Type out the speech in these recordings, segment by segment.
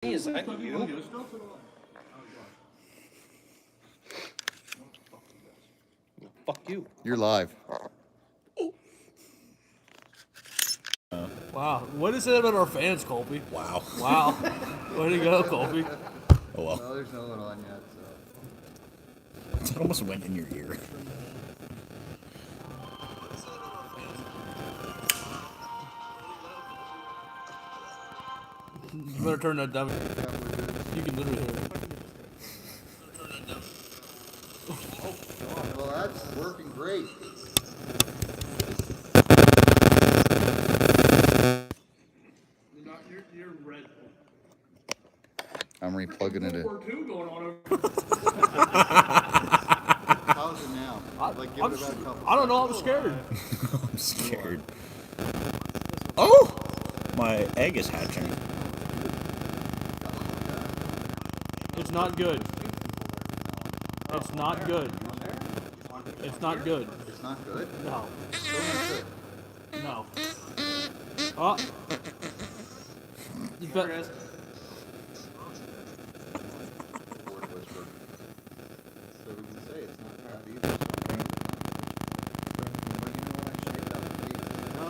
Is that you? Fuck you. You're live. Wow. What is it about our fans, Colby? Wow. Wow. Way to go, Colby. Oh well. No, there's no one on yet, so. It almost went in your ear. You better turn that down. You can literally hear it. Well, that's working great. You're red. I'm replugging it in. World War II going on over. How's it now? Like, give it about a couple. I don't know. I'm scared. I'm scared. Oh! My egg is hatching. It's not good. It's not good. It's not good. It's not good? No. Still not good. No. Oh. You bet. Word whisper. So we can say it's not bad either. But you know what I shaped up to be? No,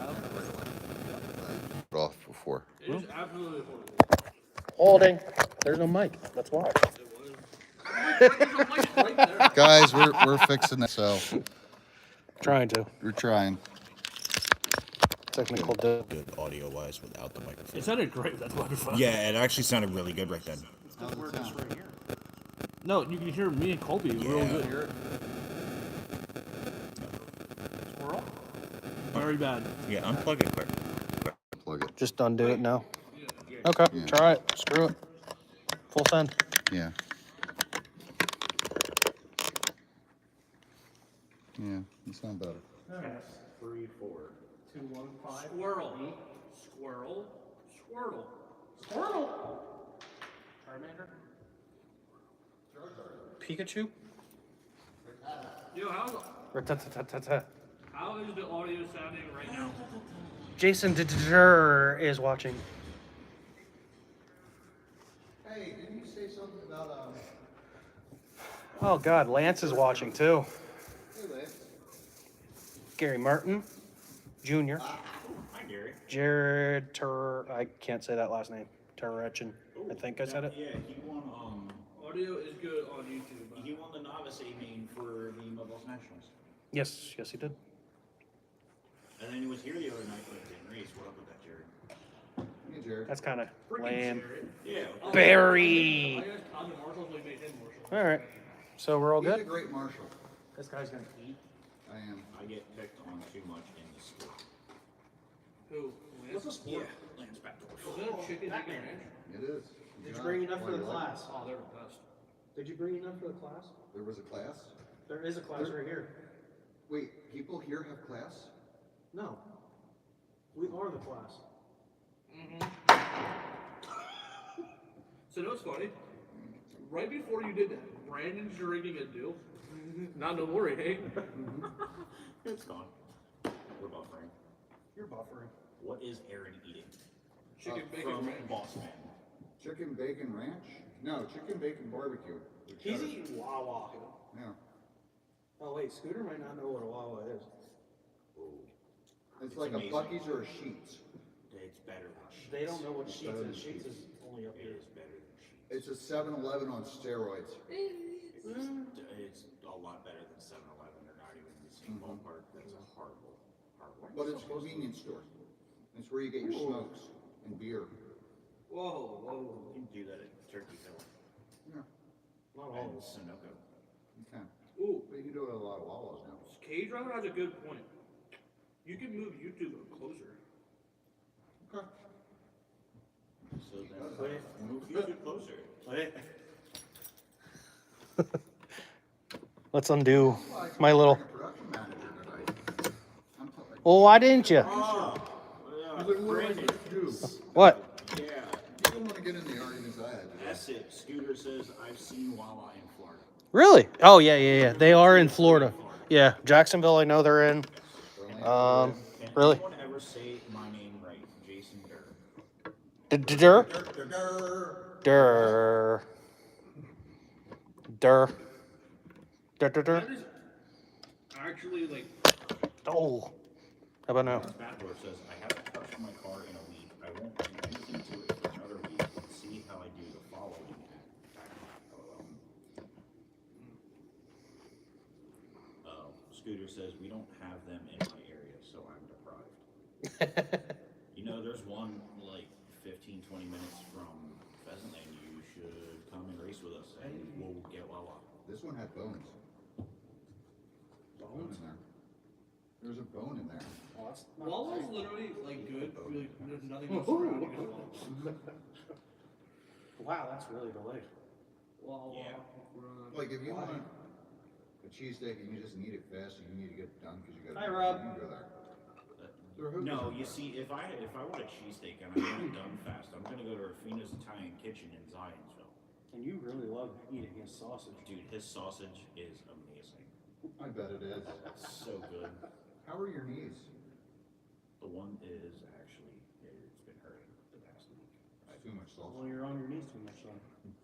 it was alright. Off before. It is absolutely horrible. Holding. There's no mic. That's why. Right there. Guys, we're fixing it, so Trying to. we're trying. Technical dip. Good audio wise without the microphone. It sounded great. That's why we found. Yeah, it actually sounded really good right then. How's it sound? No, you can hear me and Colby real Yeah. good. Hear it? Squirrel? Very bad. Yeah, unplug it quick. Plug it. Just undo it now. Okay. Yeah. Try it. Screw it. Full send. Yeah. Yeah, you sound better. 3, 4, 2, 1, 5. Squirrel. Squirrel. Squirtle. Squirtle. Charmander. Pikachu? Yo, Ra-ta-ta-ta-ta-ta. how is the audio sounding right now? Jason is watching. Hey, didn't you say something about, Oh, God. Lance is watching, too. hey, Lance. Gary Martin Jr. Hi, Gary. Jared I can't say that last name. Turrechin. I think I said it. Yeah, he won. Audio is good on YouTube. He won the novice A main for the Mobiles Nationals, Yes, he did. and then he was here the other night with Dan Reese. What up with that, Jared? Hey, Jared. That's kind of lame. Yeah. Barry. I guess Calvin Marshall's we made him Marshall. All right. So we're all He's a good? great marshal. This guy's going to eat. I am. I get picked on too much in the sport. Who? Lance? Yeah, Lance Backdoor. Is that a chicken ranch? It is. Did you bring enough for the class? Oh, they're the best. Did you bring enough for the class? There was a class? There is a class right here. Wait, people here have class? No. We are the class. So, you know what's funny? Right before you did that, Brandon's drinking a deal. Not no more, eh? It's gone. We're buffering. You're buffering. What is Aaron eating? Chicken bacon From ranch. Boss Man. Chicken bacon ranch? No, chicken bacon barbecue. with He's cheddar. eating Wawa. Yeah. Oh, wait. Scooter might not know what a Wawa is. It's like amazing. a Buc-ee's or a Sheetz. It's better than Sheetz. They don't know what Sheets better is. than Sheets Sheetz. is only up It here. is better than Sheetz. It's a 7-Eleven on steroids. It's a lot better than 7-Eleven. They're not even in the same ballpark. That's a horrible. But it's a convenience store. It's where you get your smokes and beer. Whoa, whoa. You can do that at Turkey Hill Yeah. Not all and of us. Sunoco. You can. Ooh, But you can do it at a lot of Wawas now. Cage Driver has a good point. You can move YouTube closer. Okay. So then move YouTube closer. Let's undo my little. Production manager tonight. I'm telling Well, why didn't you? Oh, you. What do I Brandon. do? What? Yeah. You don't want to get in the arguments I had today. That's it. Scooter says, I've seen Wawa in Florida. Really? Oh, yeah. They are in Florida. Yeah. Jacksonville, I know they're in. Orlando, Um, Can Really? anyone ever say my name right. Jason Durr. Dur. Durr. Dur. Dur. Dur. Dur. Dur. That is actually like Oh. How about now? Bad Boy says, I haven't touched my car in a week. I won't do anything to it for another week. Let's see how I do the following. Scooter says, we don't have them in my area, so I'm deprived. You know, there's one like 15, 20 minutes from Pheasant Land. You should come and race with us, and we'll get Wawa. This one had bones. Bone in there. There's a bone in there. Wawa's literally like good. Really, there's nothing else surrounding it. Wow, that's really delayed. Wawa. Yeah. Run. Like if you want a cheesesteak and you just need it fast and you need to get it done because you got. Hi, Rob. You can go there. There are hookers No, in you there. see, if I want a cheesesteak and I want it done fast, I'm gonna go to Rafina's Italian Kitchen in Zionsville. And you really love eating his sausage. Dude, his sausage is amazing. I bet it is. It's so good. How are your knees? The one is actually, it's been hurting the past week. It's too much salt. Well, you're on your knees too much, son.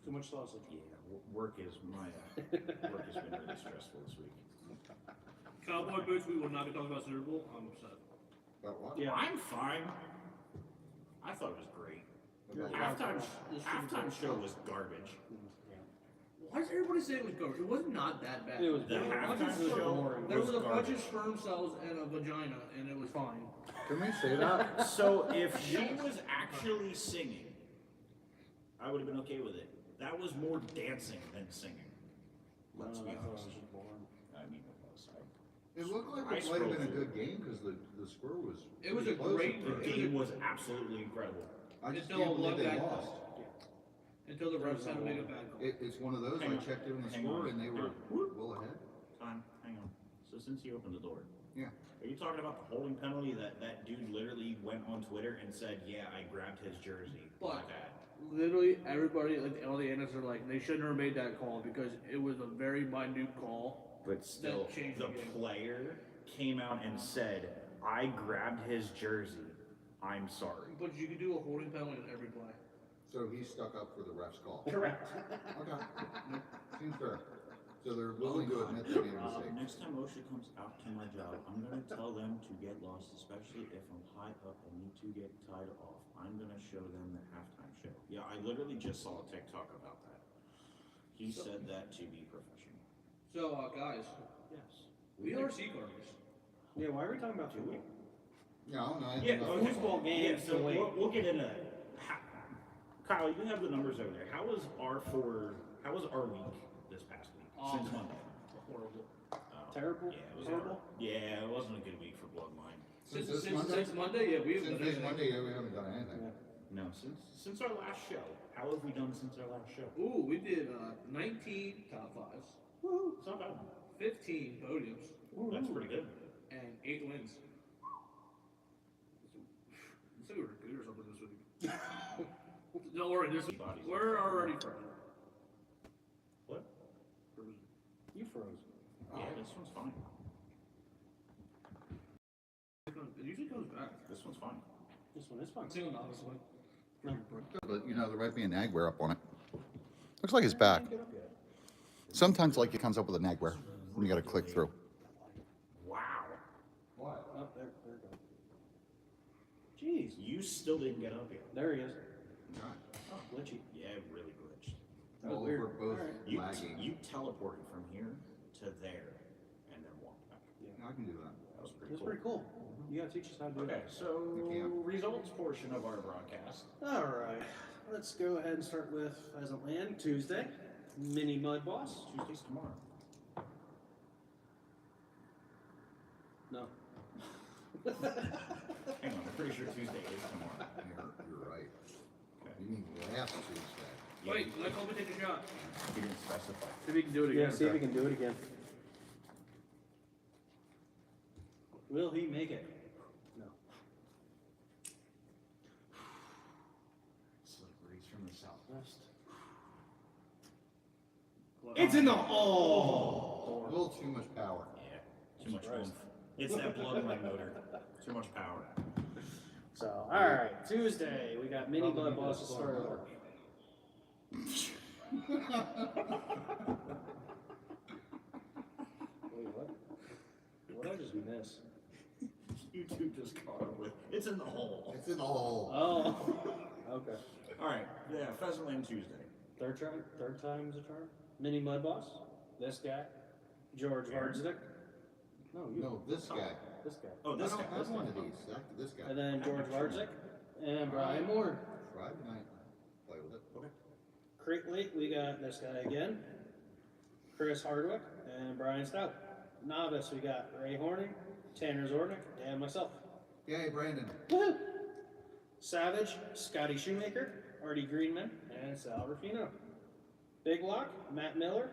Too much sausage. Yeah, work has been really stressful this week. Cowboy boots. We will not be talking about Super Bowl. I'm upset. About what? Yeah. I'm fine. I thought it was great. About Halftime show was garbage. Why does everybody say it was garbage? It was not that bad. It was The boring. halftime show There was a bunch garbage. of sperm cells and a vagina, and it was fine. Can we say that? So if she was actually singing, I would have been okay with it. That was more dancing than singing. Let's be honest. I mean, it was. It looked like I it might have been a scrolled good game because the score was. It was a pretty close great at The first. game was absolutely incredible. I just Until can't believe they that lost. Until the refs had to make a bad call. It's one of those. Hang I on. checked in the Hang score on. and they were well ahead. Hang on. So since you opened the door, Yeah. are you talking about the holding penalty that dude literally went on Twitter and said, yeah, I grabbed his jersey. But- My bad. Literally, everybody, like all the analysts are like, they shouldn't have made that call because it was a very minute call. But still, changed the the game. player came out and said, I grabbed his jersey. I'm sorry. But you could do a holding penalty in every play. So he stuck up for the ref's call. Correct. Okay. Seems fair. So they're willing to admit they made a mistake. Next time OSHA comes out to my job, I'm gonna tell them to get lost, especially if I'm high up and need to get tied off. I'm gonna show them the halftime show. Yeah, I literally just saw a TikTok about that. He said that to be professional. So, guys, Yes. we are sea carnivores. Yeah, why are we talking about football? No, no. Yeah, no, football game. Yeah, so we'll get into that. Kyle, you have the numbers over there. How was our week this past week? Since Monday? Horrible. Terrible? Yeah, it was Horrible? Yeah, it wasn't a good week for Bloodline. Since this Monday? Since Monday, yeah, we haven't Since done this anything. Monday, yeah, we haven't done anything. Yeah. No, since our last show. How have we done since our last show? Ooh, we did 19 top fives, It's not bad. 15 podiums, That's pretty good. and 8 wins. It's like we were good or something this week. Don't worry, we're already frozen. What? You froze. Yeah, this one's fine. It usually comes back. This one's fine. This one is fun. I'm seeing this one. But, you know, there might be a nagware up on it. Looks like it's back. Sometimes, like, it comes up with a nagware. And you gotta click through. Wow. What? Oh, there it goes. Jeez. You still didn't get up yet. There he is. Oh, glitchy. Yeah, really glitched. That was Well, weird. we're both Alright. You lagging. teleported from here to there and then walked back. I can do that. That was pretty That's cool. pretty cool. You gotta teach us how to do Okay, that. so You can't. results portion of our broadcast. All right. Let's go ahead and start with Pheasant Land Tuesday. Mini Mud Boss. Tuesday's tomorrow. No. Hang on, I'm pretty sure Tuesday is tomorrow. You're right. Okay. You mean last Tuesday? Yeah, Wait, let Colby take a shot. he didn't specify. See if he can do it again. Yeah, see if he can do it again. Will he make it? No. It's like breeze from the southwest. It's in the oh. A little too much power. Yeah, too much oomph. It's that bloodline motor. Too much power. So, alright, Tuesday, we got mini blood boss to start over. Wait, what? What did I just miss? YouTube just caught up with. It's in the hole. It's in the hole. Oh, okay. All right. Yeah, Pheasant Land Tuesday. Third time's a charm. Mini mud boss. This guy, George Hardstick. No, you. No, this guy. This guy. Oh, I this don't guy. have one of these. This guy. And then George Hardstick and Brian Moore. Friday night. Play with it. Okay. Crate Lake, we got this guy again, Chris Hardwick and Brian Stout. Novice, we got Ray Horning, Tanner Zornick, and myself. Yay, Brandon. Woohoo! Savage, Scotty Shoemaker, Artie Greenman, and Sal Rufino. Big Lock, Matt Miller.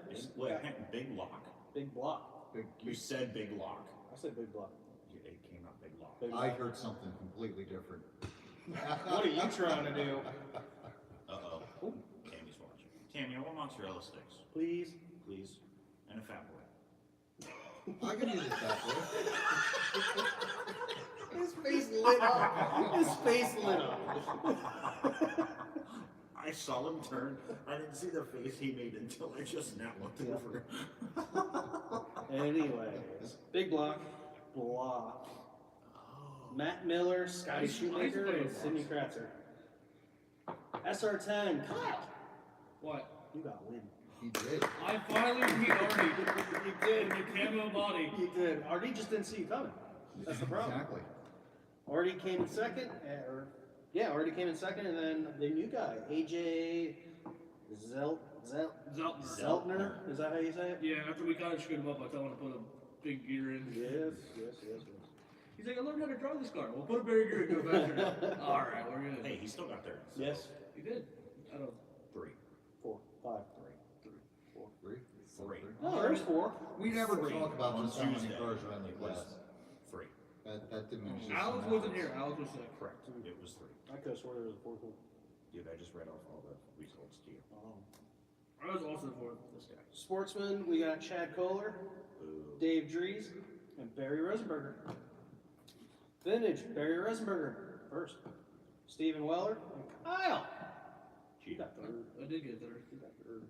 Big Lock. Big Block. You said Big Lock. I said Big Block. It came out Big Lock. Big I Block. heard something completely different. What are you trying to do? Uh-oh. Tammy's watching. Tammy, I want mozzarella sticks, Please. please. And a fat boy. I can use this that way. His face lit up. His face lit up. I saw him turn. I didn't see the face he made until I just now looked over. Anyways, Big Block, Block. Matt Miller, Scotty Shoemaker, and Sidney Kratzer. SR10, Kyle. What? You got win. He did. I finally beat Artie. You did. In the camo body. You did. Artie just didn't see you coming. That's the problem. Exactly. Artie came in second, Artie came in second, and then the new guy, AJ Zeltner. Is that how you say it? Yeah, after we kind of screwed him up, I told him to put a big gear in. Yes. He's like, I learned how to drive this car. We'll put a bigger gear and go faster now. All right, we're good. Hey, he still got third. So Yes. He did. I don't. 3. 4, 5, 3. 3? Three. No, there's 4. We never Three. talk about On just how many Tuesday cars are in the was class. 3. That diminishes. Alex some wasn't numbers. here. Alex was sick. Correct. It was 3. I could have sworn there was a 4. Dude, I just read off all the results to you. Oh. I was also the fourth. This guy. Sportsman, we got Chad Kohler, Boo. Dave Dries, and Barry Rosenberger. Vintage, Barry Rosenberger, first. Stephen Weller, and Kyle. You got third. I did get there. You got third.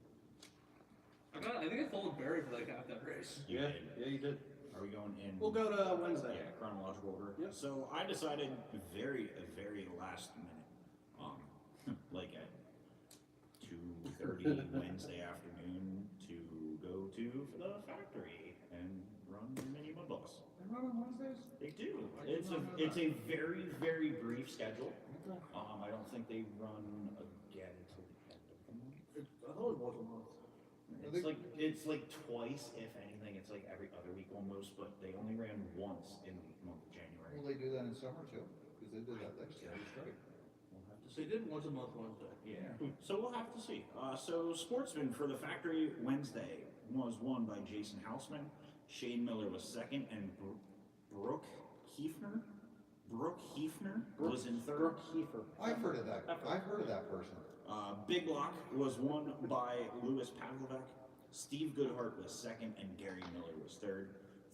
I think I followed Barry for like half that race. You did. Yeah, you did. Are we going in? We'll go to Wednesday. Yeah, chronological order. Yep. So I decided very last minute, like at 2:30 Wednesday afternoon to go to the factory and run mini mud boss. They run on Wednesdays? They do. I did not know It's that. a very brief schedule. I don't think they run again until the end of the month. I thought it was a month. It's like twice, if anything. It's like every other week almost, but they only ran once in the month of January. Well, they do that in summer too, because they did that last year. It's great. We'll have to They see. did once a month Wednesday. Yeah. So we'll have to see. So Sportsman for the factory Wednesday was won by Jason Hausman. Shane Miller was second, and Brooke Hefner was in third. Brooke Heifer. I've heard of that. I've heard of that person. Big Lock was won by Louis Pavlovec. Steve Goodhart was second, and Gary Miller was third.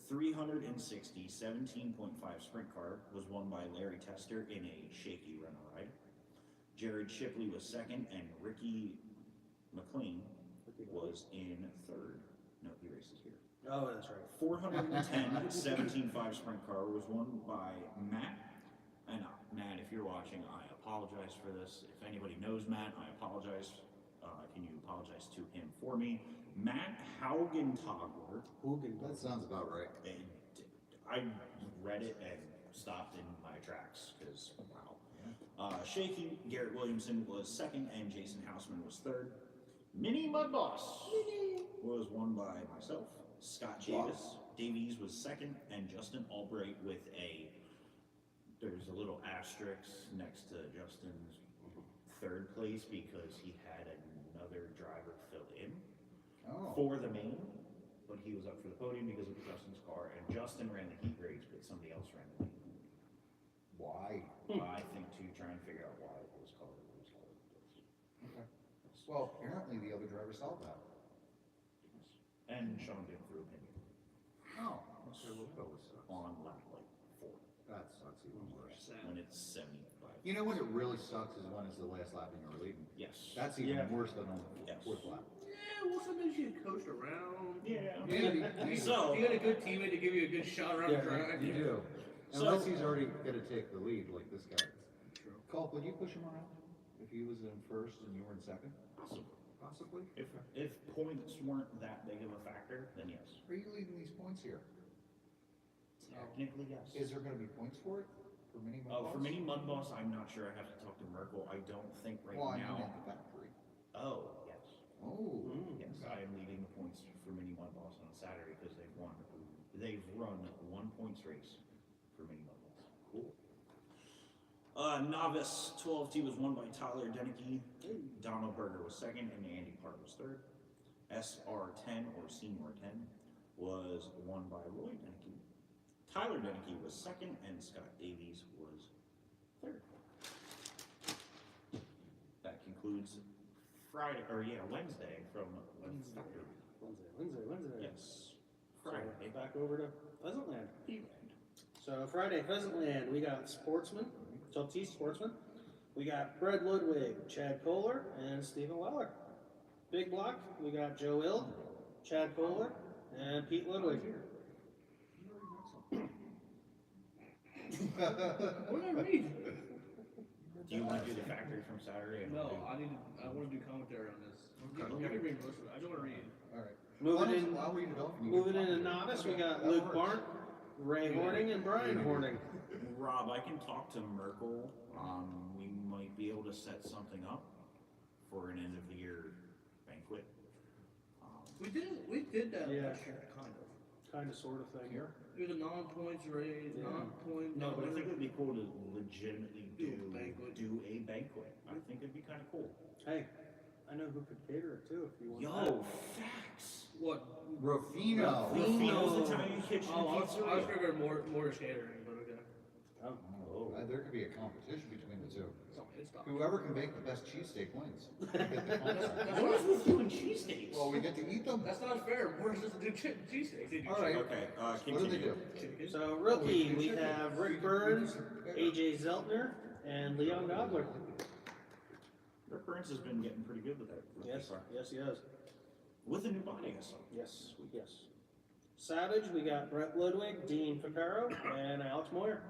360 17.5 sprint car was won by Larry Tester in a shaky run ride. Jared Shipley was second, and Ricky McLean was in third. No, he races here. Oh, that's right. 410 17.5 sprint car was won by Matt. And Matt, if you're watching, I apologize for this. If anybody knows Matt, I apologize. Can you apologize to him for me? Matt Haugenthaler. That sounds about right. And I read it and stopped in my tracks because wow. Shaky Garrett Williamson was second, and Jason Hausman was third. Mini Mud Boss was won by myself. Scott Davies was second, and Justin Albright with there's a little asterisk next to Justin's third place because he had another driver fill in for the main, but he was up for the podium because of Justin's car, and Justin ran the heat race, but somebody else ran the main. Why? I think to try and figure out why it was called. Okay. Well, apparently the other driver solved that. And Sean didn't throw opinion Oh, okay, we'll go with that. on lap like 4 That sucks even worse. Sad. when it's 70 You know when it really sucks is when it's the last lap and you're leading. Yes. That's even Yeah. worse than on the Yes. fourth lap. Yeah, well, sometimes you coast around. Yeah. So you got a good teammate to give you a good shot around Yeah, the track. You do. So- Unless he's already gonna take the lead like this guy. True. Culp, would you push him around if he was in first and you were in second? Possibly. Possibly. If points weren't that big of a factor, then yes. Are you leading these points here? Technically, yes. Is there gonna be points for it? For mini mud Oh, for balls? Mini Mud Boss, I'm not sure. I have to talk to Merkel. I don't think right Well, I mean now. at the factory. Oh, yes. Oh. Yes, I am leading the points for Mini Mud Boss on Saturday because they've run 1 points race for Mini Mud Boss. Cool. Novice 12T was won by Tyler Deneke. Donald Berger was second, and Andy Park was third. SR10 or Senior 10 was won by Roy Deneke. Tyler Deneke was second, and Scott Davies was third. That concludes Wednesday from Let's Factor. Wednesday. Yes. Friday. So, back over to Pheasantland. Evening. So Friday, Pheasantland, we got Sportsman, 12T Sportsman. We got Brett Ludwig, Chad Kohler, and Stephen Weller. Big block, we got Joe Ill, Chad Kohler, and Pete Ludwig. What did I read? Do you want to do the factory from Saturday? and No, we'll do- I want to do commentary on this. Okay. You can read most of it. I don't want to read. Alright. Moving I'll read it off. and you Moving can into comment. novice, we Okay, got that Luke works. Barnt, Ray Horning, and Brian Horning. Rob, I can talk to Merkel. We might be able to set something up for an end of the year banquet. We did that Yeah. last year, kind of. Kind of, sort of thing. Here? It was a non-points raise, Yeah. non-point. No, but I think it'd be cool to legitimately Do a banquet. do a banquet. I think it'd be kind of cool. Hey, I know who could cater it too if you want. Yo, facts. What? Rufino. Rufino's Italian Kitchen Oh, I was Pizzeria. figuring more catering, but okay. Oh. Oh. There could be a competition between the two. It's not. Whoever can make the best cheesesteak wins. Get the contract. What is with you and cheesesteaks? Well, we get to eat them. That's not fair. More just do cheesesteaks. They do All right. Okay, What do they continue. do? chicken. So rookie, we have Rick Burns, AJ Zeltner, and Leon Gobler. Rick Burns has been getting pretty good with that. Yes, yes, he is. With a new body, I saw. Yes, yes. Savage, we got Brett Ludwig, Dean Picaro, and Alex Moyer.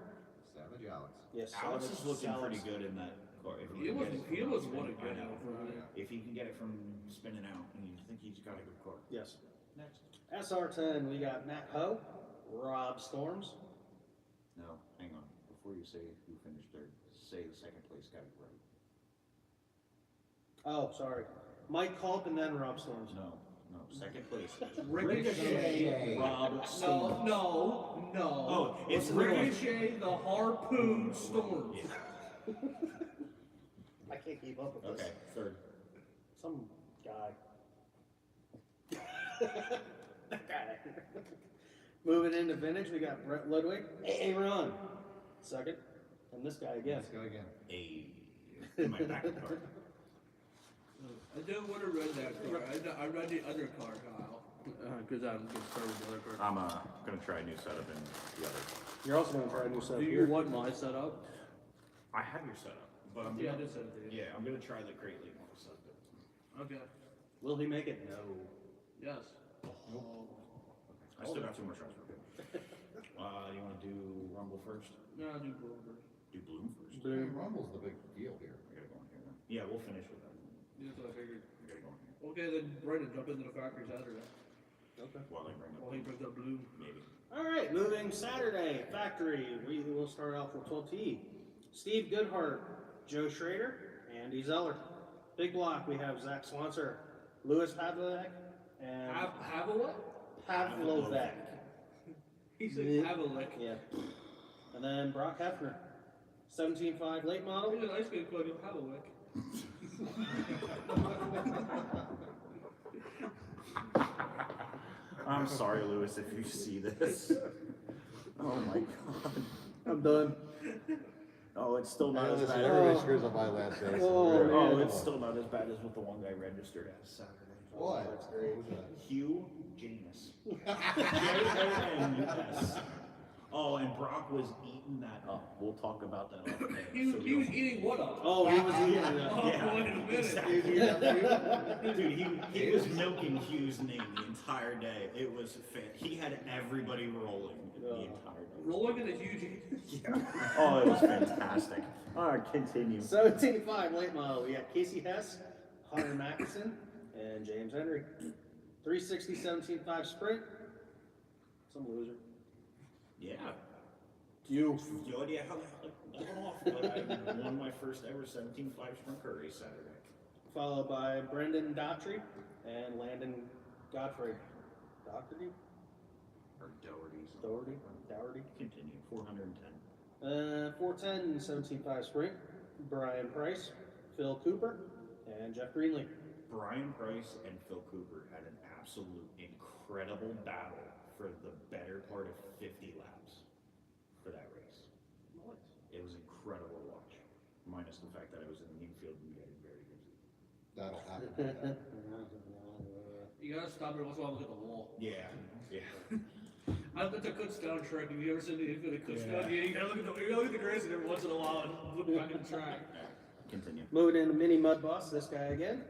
Savage Alex. Yes, Alex Savage, is looking Alex. pretty good in that car. If He can was get it he from was spinning, one I good know. on Friday. If he can get it from spinning out, and you think he's got a good car. Yes. Next. SR10, we got Matt Ho, Rob Storms. No, hang on. Before you say who finished third, say the second place got it right. Oh, sorry. Mike Culp and then Rob Storms. No, second place. Ricochet. Rob No, Storms. no. Oh, it's Ricochet, the Harpoon Storms. Yeah. I can't keep up with this. Okay, third. Some guy. That guy. Moving into vintage, we got Brett Ludwig, Aaron, second, and this guy again. Let's go again. My back car. I don't want to run that car. I run the other car, Kyle. Because I'm going to start with the other car. I'm gonna try a new setup in the other. You're also going to try a new setup Do you here. want my setup? I have your setup, but I'm Yeah, I gonna, just said it to you. yeah, I'm gonna try the Great Lake model setup. Okay. Will he make it? No. Yes. I still got 2 more shots for him. You wanna do Rumble first? No, I'll do Grover. Do Bloom first? Bloom. Rumble's the big deal here. I gotta go in here then. Yeah, we'll finish with that. That's what I figured. I gotta go in here. Okay, then Brandon, jump into the factory Saturday. Okay. While they bring up. While he brings up Blue. Maybe. All right, moving Saturday, factory. We will start off with 12T. Steve Goodhart, Joe Schrader, Andy Zeller. Big block, we have Zach Swanser, Louis Pavlovek, and Have a what? Pavlovek. He said Yeah. have a lick. Yeah. And then Brock Hefner, 17.5 late model. He's an ice cream club. Have a lick. I'm sorry, Lewis, if you see this. Oh my god. I'm done. Oh, it's still not as bad. Everybody screws up my last day. Oh, Oh, it's still not as bad as what the one guy registered as Saturday. What? That's great. What was that? Hugh Janus. Janus. Oh, and Brock was eating that up. We'll talk about that off air. He was eating what up? Oh, he was eating Oh, Yeah, wait a minute. exactly. Dude, Dude, he was milking Hugh's name the entire day. It was he had everybody rolling the entire day. Rolling in a huge. Yeah. Oh, it was fantastic. All right, continue. 17.5 late model. We got Casey Hess, Hunter Mackinson, and James Henry. 360 17.5 sprint. Some loser. Yeah. You. No idea how that went off, but I won my first ever 17.5 sprint car race Saturday. Followed by Brendan Daughtry and Landon Godfrey. Doherty? Or Doherty. Doherty. Continue. 410. 410 17.5 sprint. Brian Price, Phil Cooper, and Jeff Greenlee. Brian Price and Phil Cooper had an absolute incredible battle for the better part of 50 laps for that race. It was incredible to watch, minus the fact that I was in the infield and getting very busy. that'll happen. You gotta stop every once in a while and look at the wall. Yeah, yeah. That's a good stone trick. Have you ever seen the good stone? Yeah, you gotta look at the grass every once in a while and look back at the track. Continue. Moving into mini mud boss, this guy again.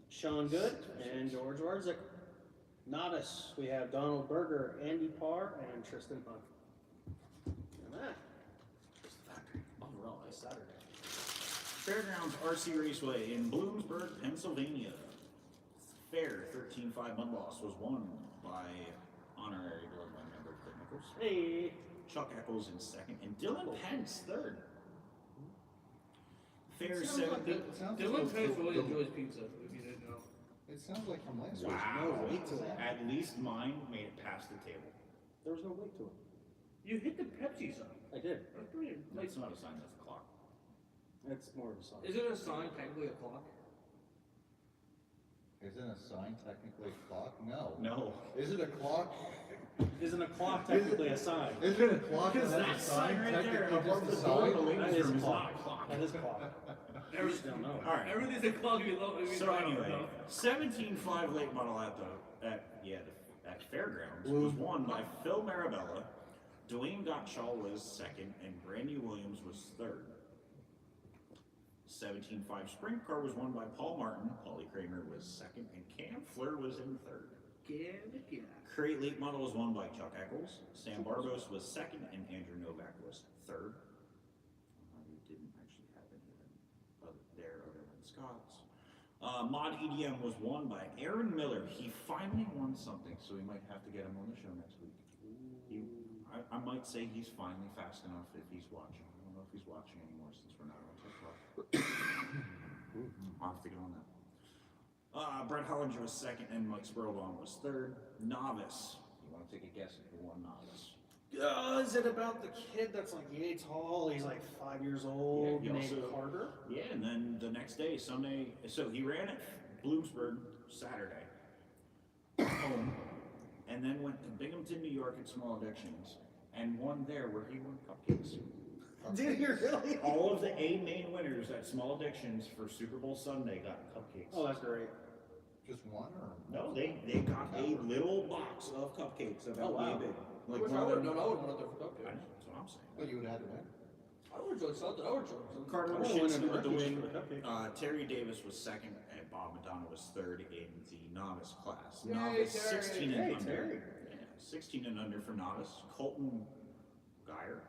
Sean Good and George Warzik. Novice, we have Donald Berger, Andy Parr, and Tristan Hunt. And that is the factory. All right. Saturday. Fairgrounds RC Raceway in Bloomsburg, Pennsylvania. Fair 13.5 mud loss was won by honorary bloodline member Kurt Nichols. Hey. Chuck Eccles in second, and Dylan Pence third. Fair Sounds like 17. it sounds Dylan like Pence the- really the- enjoys pizza, if you didn't know. It sounds like from last year. Wow. No weight to it. At least mine made it past the table. There was no weight to it. You hit the Pepsi sign. I did. That's pretty. Like, That's not a sign, that's a clock. That's more of a sign. is it a sign technically a clock? Isn't a sign technically a clock? No. No. Is it a clock? Isn't a clock technically a sign? Is it a clock? Because and that a sign right there technically above just the a door of the sign? ladies' That is room a is clock. not a clock. That is a clock. I just don't know. All right. Everything's a clock. You love it. So anyway, 17.5 late model at Fairgrounds was won by Phil Marabella. Dwayne Gottschall was second, and Brandy Williams was third. 17.5 sprint car was won by Paul Martin. Paulie Kramer was second, and Cam Fleur was in third. Crate late model was won by Chuck Eccles. Sam Barbos was second, and Andrew Novak was third. We didn't actually have any of them other than Scott's. Mod EDM was won by Aaron Miller. He finally won something, so we might have to get him on the show next week. I might say he's finally fast enough if he's watching. I don't know if he's watching anymore since we're not on TikTok. I'll have to get on that. Brett Hollinger was second, and Mike Spurlbaum was third. Novice. You want to take a guess at who won Novice? Is it about the kid that's like yay tall? He's like 5 years old, Yeah, he named also- Carter. Yeah, and then the next day, Sunday, so he ran at Bloomsburg Saturday, home, and then went to Binghamton, New York at Small Addictions, and won there where he won cupcakes. Did you really? All of the main winners at Small Addictions for Super Bowl Sunday got cupcakes. Oh, that's great. Just one or? No, they got a little box of cupcakes about Oh, wow. yay big. I wish I one of would them- have known. I would have went up there for I know, cupcakes. that's what I'm saying. Well, you would have had to win. I would have enjoyed something. I would have enjoyed something. Carter I would've went Shinsky in with the rookies win. for the cupcake. Terry Davis was second, and Bob Madonna was third in the novice class. Yay, Novice Terry. 16 Hey, and under. Terry. Yeah, 16 and under for novice. Colton Geyer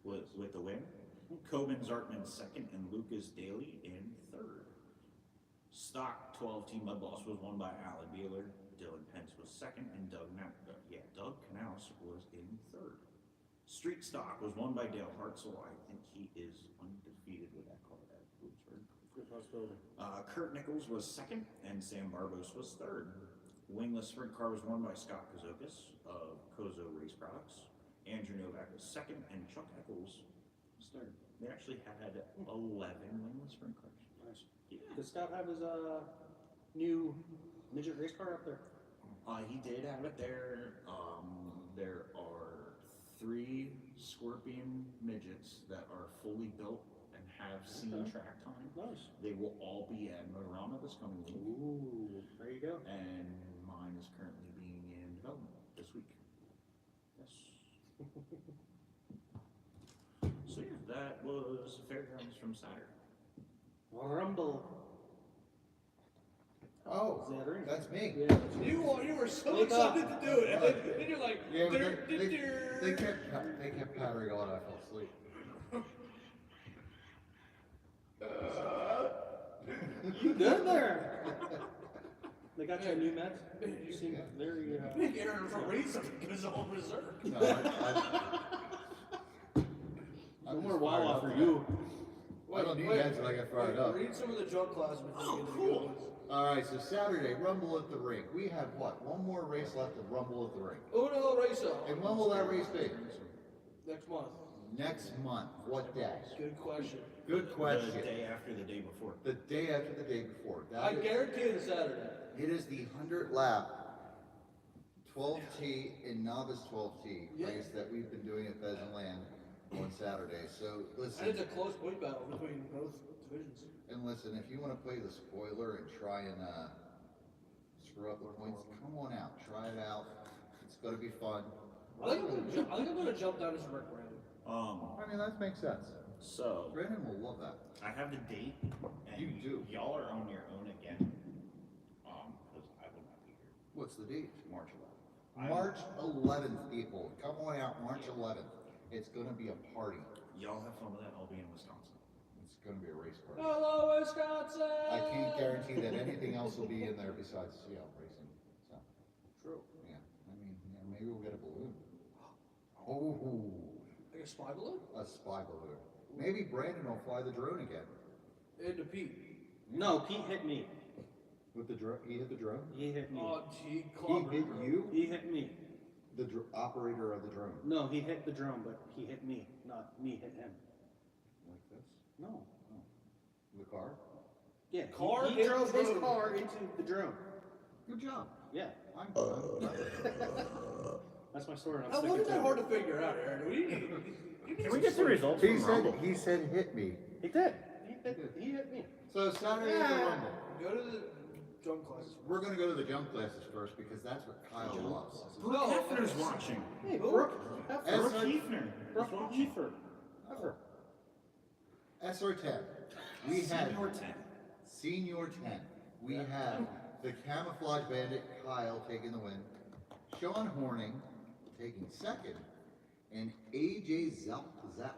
was with the win. Coben Zartman second, and Lucas Daly in third. Stock 12 team mud boss was won by Alan Beeler. Dylan Pence was second, and Doug Knaus was in third. Street stock was won by Dale Hartzell. I think he is undefeated with that car at Bloomsburg. Good possibility. Kurt Nichols was second, and Sam Barbos was third. Wingless sprint car was won by Scott Kozokis of Kozo Race Products. Andrew Novak was second, and Chuck Eccles was third. They actually had 11 wingless sprint cars. Nice. Yeah. Does Scott have his new midget race car up there? He did have it there. There are 3 Scorpion midgets that are fully built and have seen Okay. track time. Nice. They will all be at Motorama this coming week. Ooh, there you go. And mine is currently being in development this week. Yes. So yeah, that was Fairgrounds from Saturday. Rumble. Oh, Is that right? that's me. Yeah. You were so Wake up. excited to do it, and you're like, Yeah, but "Dur, dur, they dur." kept powdering on. I fell asleep. You good there? They got you a new meds? You seem very, I think Aaron for a reason because all berserk. No, no more Wawa for you. I don't need meds when I get fired up. Read some of the joke classes before you get to the good ones. All right, so Saturday, Rumble at the Rink. We have what? One more race left of Rumble at the Rink. Uno Racer. And when will that race be? Next month. Next month. What day? Good question. Good question. The day after the day before. The day after the day before. I guarantee it's Saturday. It is the 100 lap 12T and novice 12T Yeah. race that we've been doing at Pheasant Land on Saturday. So listen. And it's a close point battle between both divisions. And listen, if you want to play the spoiler and try and screw up the points, come on out, try it out. It's going to be fun. I think I'm gonna jump down as a Rick Brandon. I mean, that makes sense. So Brandon will love that. I have the date, and You do. Y'all are on your own again. Because I will not be here. What's the date? March 11th. March 11th, people. Come on out, March 11th. It's going to be a party. Y'all have fun with that. I'll be in Wisconsin. It's going to be a race party. Hello, Wisconsin. I can't guarantee that anything else will be in there besides CL racing. So, True. yeah. I mean, maybe we'll get a balloon. Oh, Like a spy balloon? a spy balloon. Maybe Brandon will fly the drone again. Into Pete. No, Pete hit me. With the drone? He hit the drone? He hit me. Oh, gee, He hit you? He hit me. The operator of the drone. No, he hit the drum, but he hit me, not me hit him. Like this? No. The car? Yeah, Car he hit drove the his drone. car into the drone. Good job. Yeah, I'm that's my story. And I'm That sticking wasn't to that it. hard to figure out, Aaron. Can we get the results He from said, Rumble? he said hit me. He did. He hit me. So Saturday at the Rumble. Go to the jump classes. We're going to go to the jump classes first because that's what Kyle loves. No, Hefner's watching. Hey, Who? Brooke. Brooke Hefner. Brooke Hefner. Ever. SR10. We had Senior 10. Senior 10. We had the Camouflage Bandit Kyle taking the win, Sean Horning taking second, and AJ Zeltner.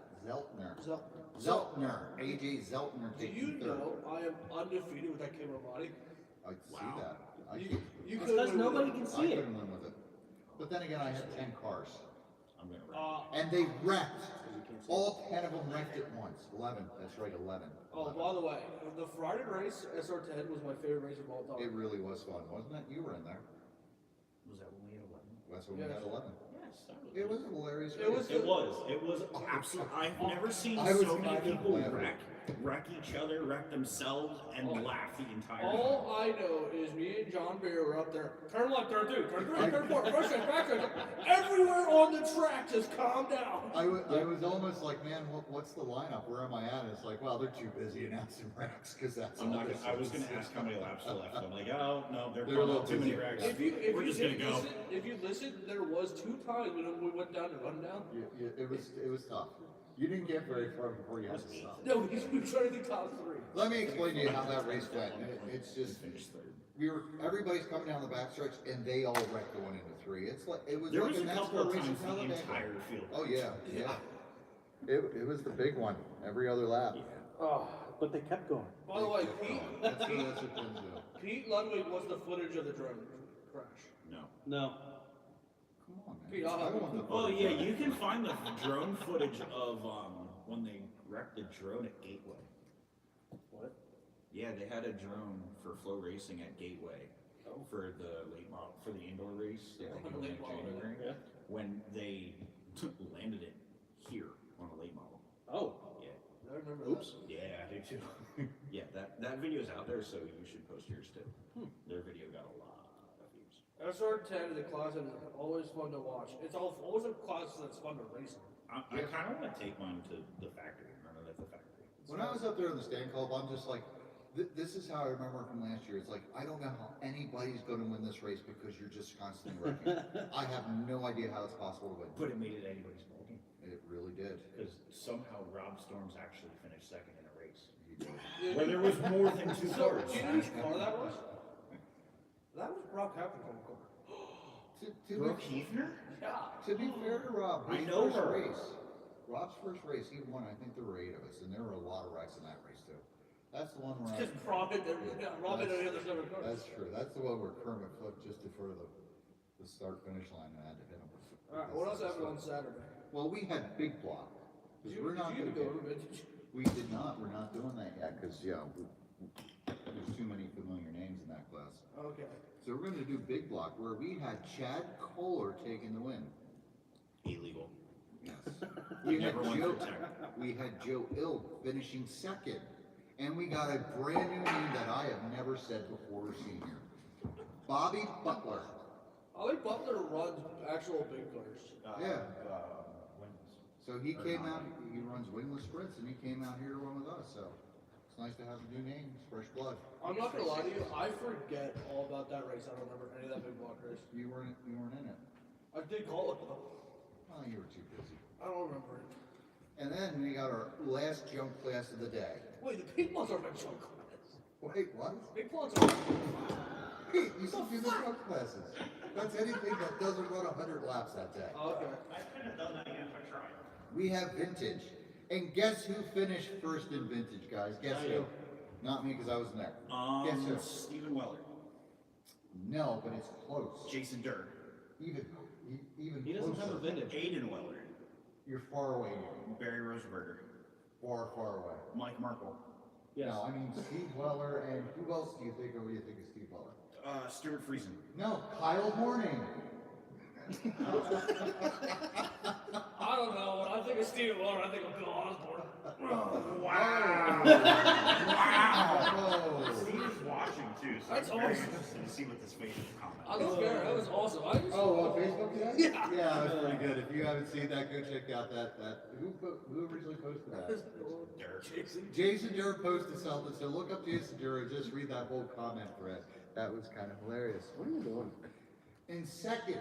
AJ Zeltner Do taking you third. know I am undefeated with that camera body? I see Wow. that. I You, could- you It's couldn't because win nobody with can it. see it. couldn't win with it. But then again, I had 10 cars. I'm going to And they wrecked. All 10 of them wrecked at once. 11. That's right, 11. Oh, by the way, the Friday race, SR10, was my favorite race of all time. It really was fun, wasn't it? You were in there. Was that when we had 11? That's when we Yes. had 11. Yes, that was. It was a hilarious It was race. It was. It was absolute. I've never seen I was so many kind of people glad. wreck each other, wreck themselves, and laugh the entire time. All I know is me and John Beer were up there. Turn left, turn two, turn three, turn four, first shift, back shift. Everywhere on the track, just calm down. I was almost like, man, what's the lineup? Where am I at? And it's like, well, they're too busy announcing racks because that's I'm all not. this I was is. going to ask how many laps are left. I'm like, oh no, they're They're a little too many busy. racks. If We're just going to go. If you listen, there was 2 times when we went down to run down. It was tough. You didn't get very far before you had to stop. No, we were trying to do top 3. Let me explain to you how that race went. It's just Finished third. everybody's coming down the backstretch and they all wrecked going into 3. It's like it was There like was a a couple NASCAR of race in times the Talladega. entire field. Oh yeah. It was the big one every other lap. Oh, But they kept going. by the way, That's what Pins do. Pete Ludwig was the footage of the drone crash. No. No. Come on, man. Pete, I'll have I want the Oh footage. yeah, you can find the drone footage of when they wrecked the drone at Gateway. What? Yeah, they had a drone for flow racing at Gateway for the late model for the indoor race that they do in Late model, January. Yeah. When they landed it here on a late model. Oh. Yeah. I remember Oops. Yeah, I do too. yeah, that video's out there, so you should post yours too. Their video got a lot of views. that. SR10 is a class that is always fun to watch. It's always a class that's fun to race in. I kind of want to take mine to the factory and run it at the factory. When I was up there in the stand club, I'm just like, this is how I remember from last year. It's like, I don't know how anybody's going to win this race because you're just constantly wrecking. I have no idea how it's possible to win. But it made it anybody's ball game. It really did. Because somehow Rob Storms actually finished second in a race. He did. Yeah, Where there was more than two So, cars. do you know whose car that was? That was Brock Happy's car. Brooke Hefner? Yeah. To be fair to Rob, I his know first her. race, Rob's first race, he won. I think there were 8 of us, and there were a lot of wrecks in that race too. That's the one where Because Robin, Robin That's- and the other seven cars. that's true. That's the one where Kermit flipped just before the start finish line and had to hit him. Alright, what else happened on Saturday? Well, we had Big Block. 'Cause Did we're not you gonna go get- over vintage? We did not. We're not doing that yet because there's too many familiar names in that class. Okay. So we're going to do Big Block where we had Chad Kohler taking the win. Illegal. Yes. We had Never won Joe. for tech. We had Joe Ilk finishing second, and we got a brand new name that I have never said before or seen here. Bobby Butler. I think Butler runs actual big cars. Yeah. Wins. So he Or came not. out. He runs wingless sprints, and he came out here to run with us. So it's nice to have new names, fresh blood. I'm not gonna lie to you, I forget all about that race. I don't remember any of that big block race. You weren't in it. I did call it though. Well, you were too busy. I don't remember it. And then we got our last jump class of the day. Wait, the big blocks are my junk class. Wait, what? Big blocks are. Hey, you should do the jump classes. That's anything that doesn't run 100 laps that day. Oh, okay. I could have done that again if I tried. We have vintage. And guess who finished first in vintage, guys? Guess Not who? you. Not me, because I wasn't there. Guess who? Stephen Weller. No, but it's close. Jason Durr. Even He doesn't have a closer. vintage. Aiden Weller. You're far away. Barry Rosenberger. Far away. Mike Merkel. Yes. No, I mean Steve Weller, and who else do you think of when you think of Steve Weller? Stuart Friesen. No, Kyle Horning. I don't know. When I think of Steven Weller, I think of Bill Osborne. Wow. Wow. Steve is watching too, so That's I'm very awesome. interested to see what this Facebook comment. I don't care. That was awesome. I just, Oh, on Facebook today? Yeah. Yeah, that was pretty good. If you haven't seen that, go check out who originally posted that? Durr. Jason Durr posted something, so look up Jason Durr and just read that whole comment thread. That was kind of hilarious. What are you doing? And second,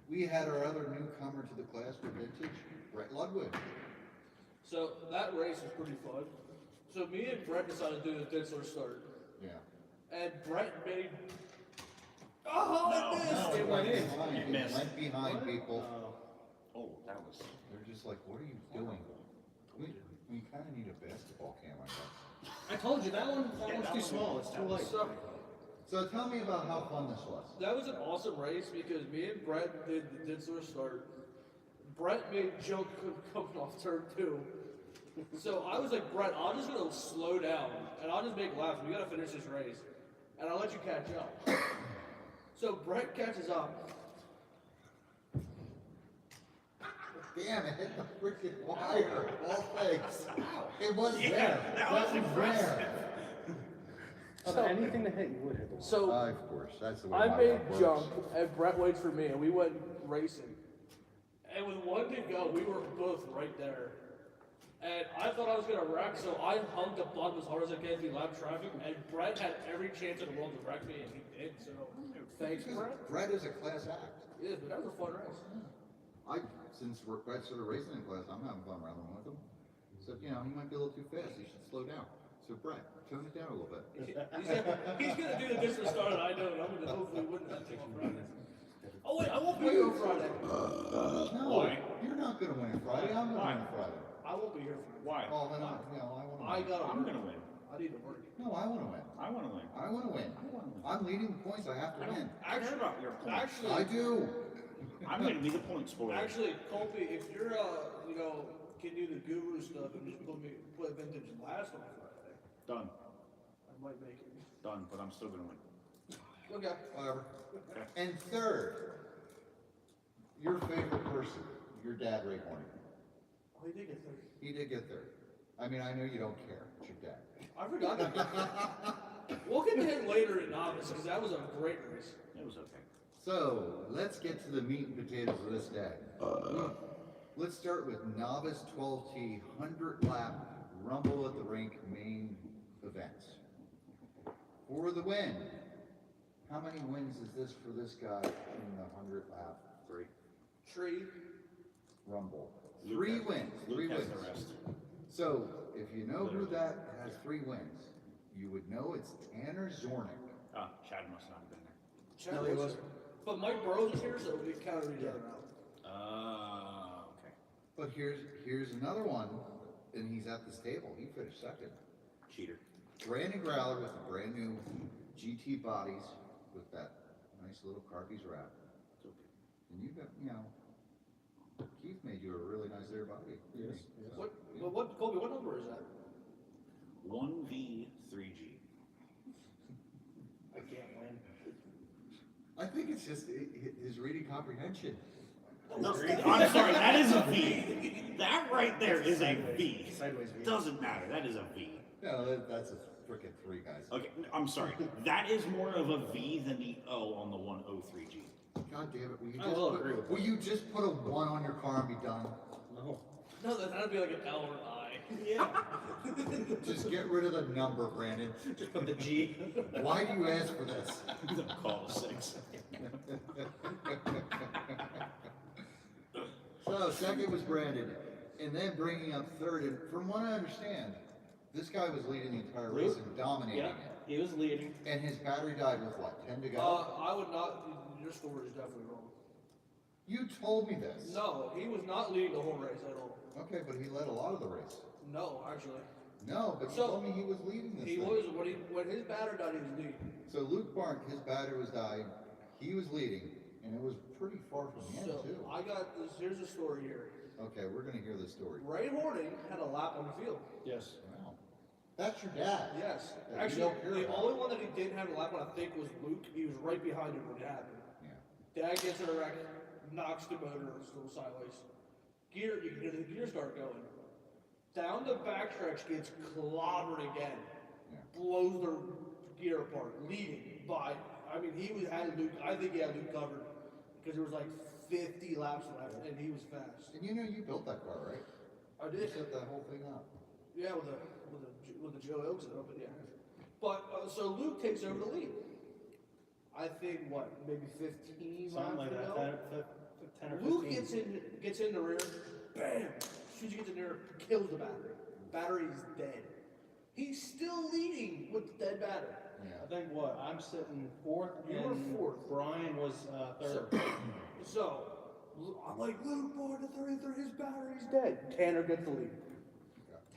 we had our other newcomer to the class for vintage, Brett Ludwig. so that race was pretty fun. So me and Brett decided to do the Ditzler start. Yeah. And Brett made. Oh, I missed! no. It went in. Behind, It he missed. went behind people. Oh, that was. They're just like, what are you doing? We kind of need a basketball cam, I guess. I told you that one's too small. It's too light. So tell me about how fun this was. That was an awesome race because me and Brett did the Ditzler start. Brett made Joe coming off turn 2. So I was like, Brett, I'm just gonna slow down and I'll just make laps. We gotta finish this race. And I'll let you catch up. So Brett catches up. Damn, it hit the freaking wire. All things. It was Yeah, there. that was impressive. Of anything to hit, you would hit the wall. So Of course, that's the way I my made luck works. jump and Brett waits for me and we went racing. And with one to go, we were both right there. And I thought I was gonna wreck, so I hung the bottom as hard as I can through lap traffic, and Brett had every chance in the world to wreck me, and he did, so thanks, Brett. Brett is a class act. Yeah, but that was a fun race. Since Brett started racing in class, I'm having fun rallying with him. So, he might be a little too fast. He should slow down. So, Brett, tone it down a little bit. He's gonna do the distance start, and I know, and I'm gonna hopefully win that thing on Friday. Oh wait, I won't be here Friday. No, Why? you're not going to win Friday. I'm going to win Friday. I won't be here Friday. Why? Oh, then I want to win. I gotta I'm work. gonna win. I need to work. No, I want to win. I want to win. I want to win. I'm leading the points. I have to win. I care about your points. I Actually, do. I'm gonna be the point spoiler. actually, Colby, if you're can do the guru stuff and just put vintage last on Friday, Done. I might make it. Done. But I'm still gonna win. Okay. Whatever. And third, your favorite person, your dad, Ray Horning. Oh, he did get 30. He did get third. I mean, I know you don't care. It's your dad. I forgot that. We'll get to him later in novice because that was a great race. It was okay. So let's get to the meat and potatoes of this day. Let's start with novice 12T 100 lap rumble at the rink main event. For the win, how many wins is this for this guy in the 100 lap Three. Tree. rumble? 3 wins. Luke 3 has wins. the rest. So, if you know who that has 3 wins, you would know it's Tanner Zornick. Ah, Chad must not have been there. Chad No, he was wasn't. there. But Mike Burrows was here, so we counted each other out. Okay. But here's another one, and he's at this table. He finished second. Cheater. Brandon Growler with the brand new GT bodies with that nice little Carpies wrap. It's okay. And you got, Keith made you a really nice air body. Yes, So, yes. What, Colby, what number is that? 1v3G. I can't win. I think it's just his reading comprehension. No, I'm sorry, that is a V. That right there is a V. Sideways V. Doesn't matter, that is a V. No, that's a freaking 3, guys. Okay, I'm sorry. That is more of a V than the O on the 103G. God damn it! Will you I just will put, agree with will that. you just put a 1 on your car and be done? No. No, that'd be like an L or an I. Yeah. Just get rid of the number, Brandon. Just put the G. Why do you ask for this? I'm gonna call it 6. So second was Brandon, and then bringing up third. And from what I understand, this guy was leading the entire race and dominating Yeah, it. he was leading. And his battery died with what, 10 to go? I would not. Your story is definitely wrong. You told me this. No, he was not leading the whole race at all. Okay, but he led a lot of the race. No, actually, No, but you So, told me he was leading this he thing. was when his batter died. He was leading. So Luke Barnes, his battery was dying. He was leading, and it was pretty far from the end So too. I got this. Here's the story here. Okay, we're gonna hear this story. Ray Horning had a lap on the field. Yes. Wow, that's your dad. Yes. That you Actually, don't care the about. only one that he didn't have a lap on, I think, was Luke. He was right behind him when it happened. Yeah. Dad gets in a wreck, knocks the motor still sideways. You can hear the gear start going. Down the backstretch, gets clobbered again. Yeah. Blows their gear apart, leading by. I mean, had Luke. I think he had Luke covered because there was like 50 laps left, and he was fast. And you built that car, right? I You did. set that whole thing up. Yeah, with the Joe Oaks in it, but yeah. But so Luke takes over the lead. I think what, maybe 15 Something like laps to that. go? 10 or 15. Luke gets in the rear, bam! As soon as he gets in there, kills the battery. Battery's dead. He's still leading with the dead battery. I think what? I'm sitting fourth. You were and fourth. Brian was third. So I'm like, Luke, boy, the 33, his battery's dead. Tanner gets the lead.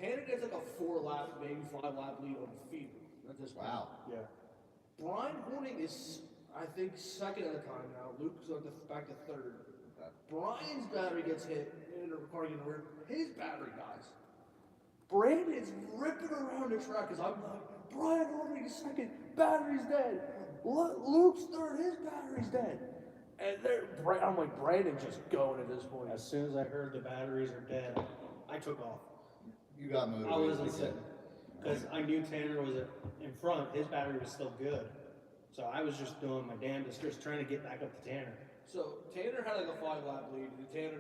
Tanner gets like a 4 lap, maybe 5 lap lead on the field at this point. Wow. Yeah. Brian Horning is, I think, second at a time now. Luke's back to third. Brian's battery gets hit in the car getting rear. His battery dies. Brandon's ripping around the track because I'm like, Brian Horning is second, battery's dead. Luke's third, his battery's dead. And I'm like, Brandon's just going at this point. As soon as I heard the batteries are dead, I took off. You got motivated. I wasn't again. sitting because I knew Tanner was in front. His battery was still good, so I was just doing my damnedest, just trying to get back up to Tanner. So Tanner had like a 5 lap lead. And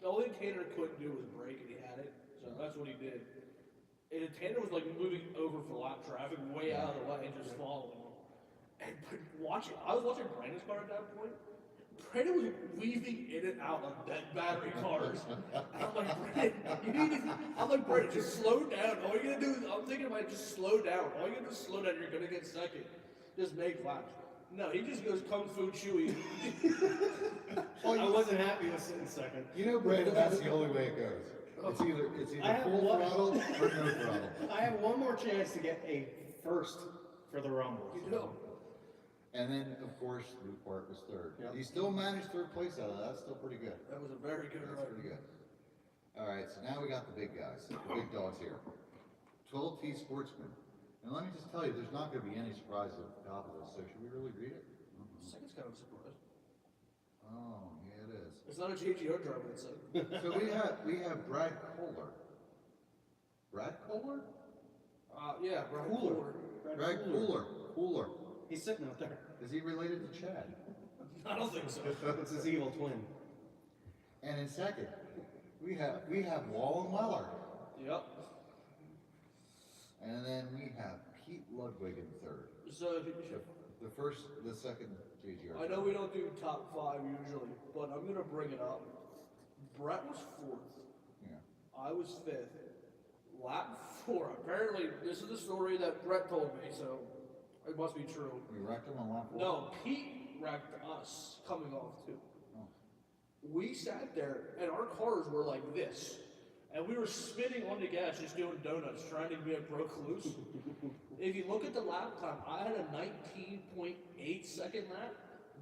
the only thing Tanner couldn't do was brake, and he had it. So that's what he did. And Tanner was like moving over for lap traffic, way out of the way, and just following him. And I was watching Brandon's car at that point. Brandon was weaving in and out of dead battery cars. And I'm like, Brandon, just slow down. All you're gonna do is, I'm thinking about just slow down. All you're gonna do is slow down. You're gonna get second. Just make laps. No, he just goes Kung Fu Chewy. I wasn't happy with sitting second. You know, Brandon, that's the only way it goes. It's either I have full one- throttle or no throttle. I have one more chance to get a first for the Rumble. You know. And then, of course, Luke Bart was third. Yep. He still managed third place out of that. That's still pretty good. That was a very good That's ride. pretty good. All right, so now we got the big guys, the big dogs here. 12T Sportsman. And let me just tell you, there's not going to be any surprises at the top of this, so should we really read it? Second's kind of a surprise. Oh, yeah, it is. It's not a JGO driver that's second. So we have Brad Kohler. Brad Kohler? Yeah, Brian Cooler. Cooler. Brad Kohler. Kohler. He's sitting out there. Is he related to Chad? I don't think so. It's his evil twin. And in second, we have Wallen Weller. Yep. And then we have Pete Ludwig in third. So The second JGR. I know we don't do top 5 usually, but I'm gonna bring it up. Brett was 4th. Yeah. I was 5th. Lap 4. Apparently, this is the story that Brett told me, so it must be true. We wrecked him on lap 4? No, Pete wrecked us coming off too. Oh. We sat there and our cars were like this. And we were spinning on the gas, just doing donuts, trying to get broke loose. If you look at the lap time, I had a 19.8 second lap.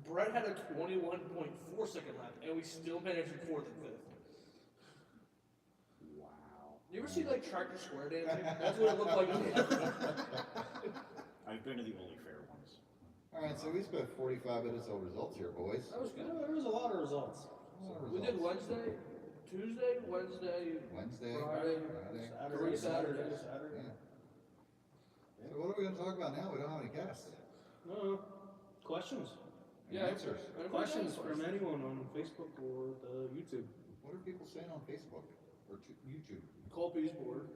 Brett had a 21.4 second lap, and we still managed in 4th and 5th. Wow. You ever see like Tractor Square dancing? That's what it looked like. I've been to the only fair ones. Alright, so we spent 45 minutes on results here, boys. That was good. There was a lot of results. We did Wednesday, Tuesday, Wednesday, Wednesday, Friday, Saturday. Saturdays. Yeah. So what are we going to talk about now? We don't have any guests. Questions. Any Yeah. answers. Questions from anyone on Facebook or the YouTube. What are people saying on Facebook or YouTube? Colby's board.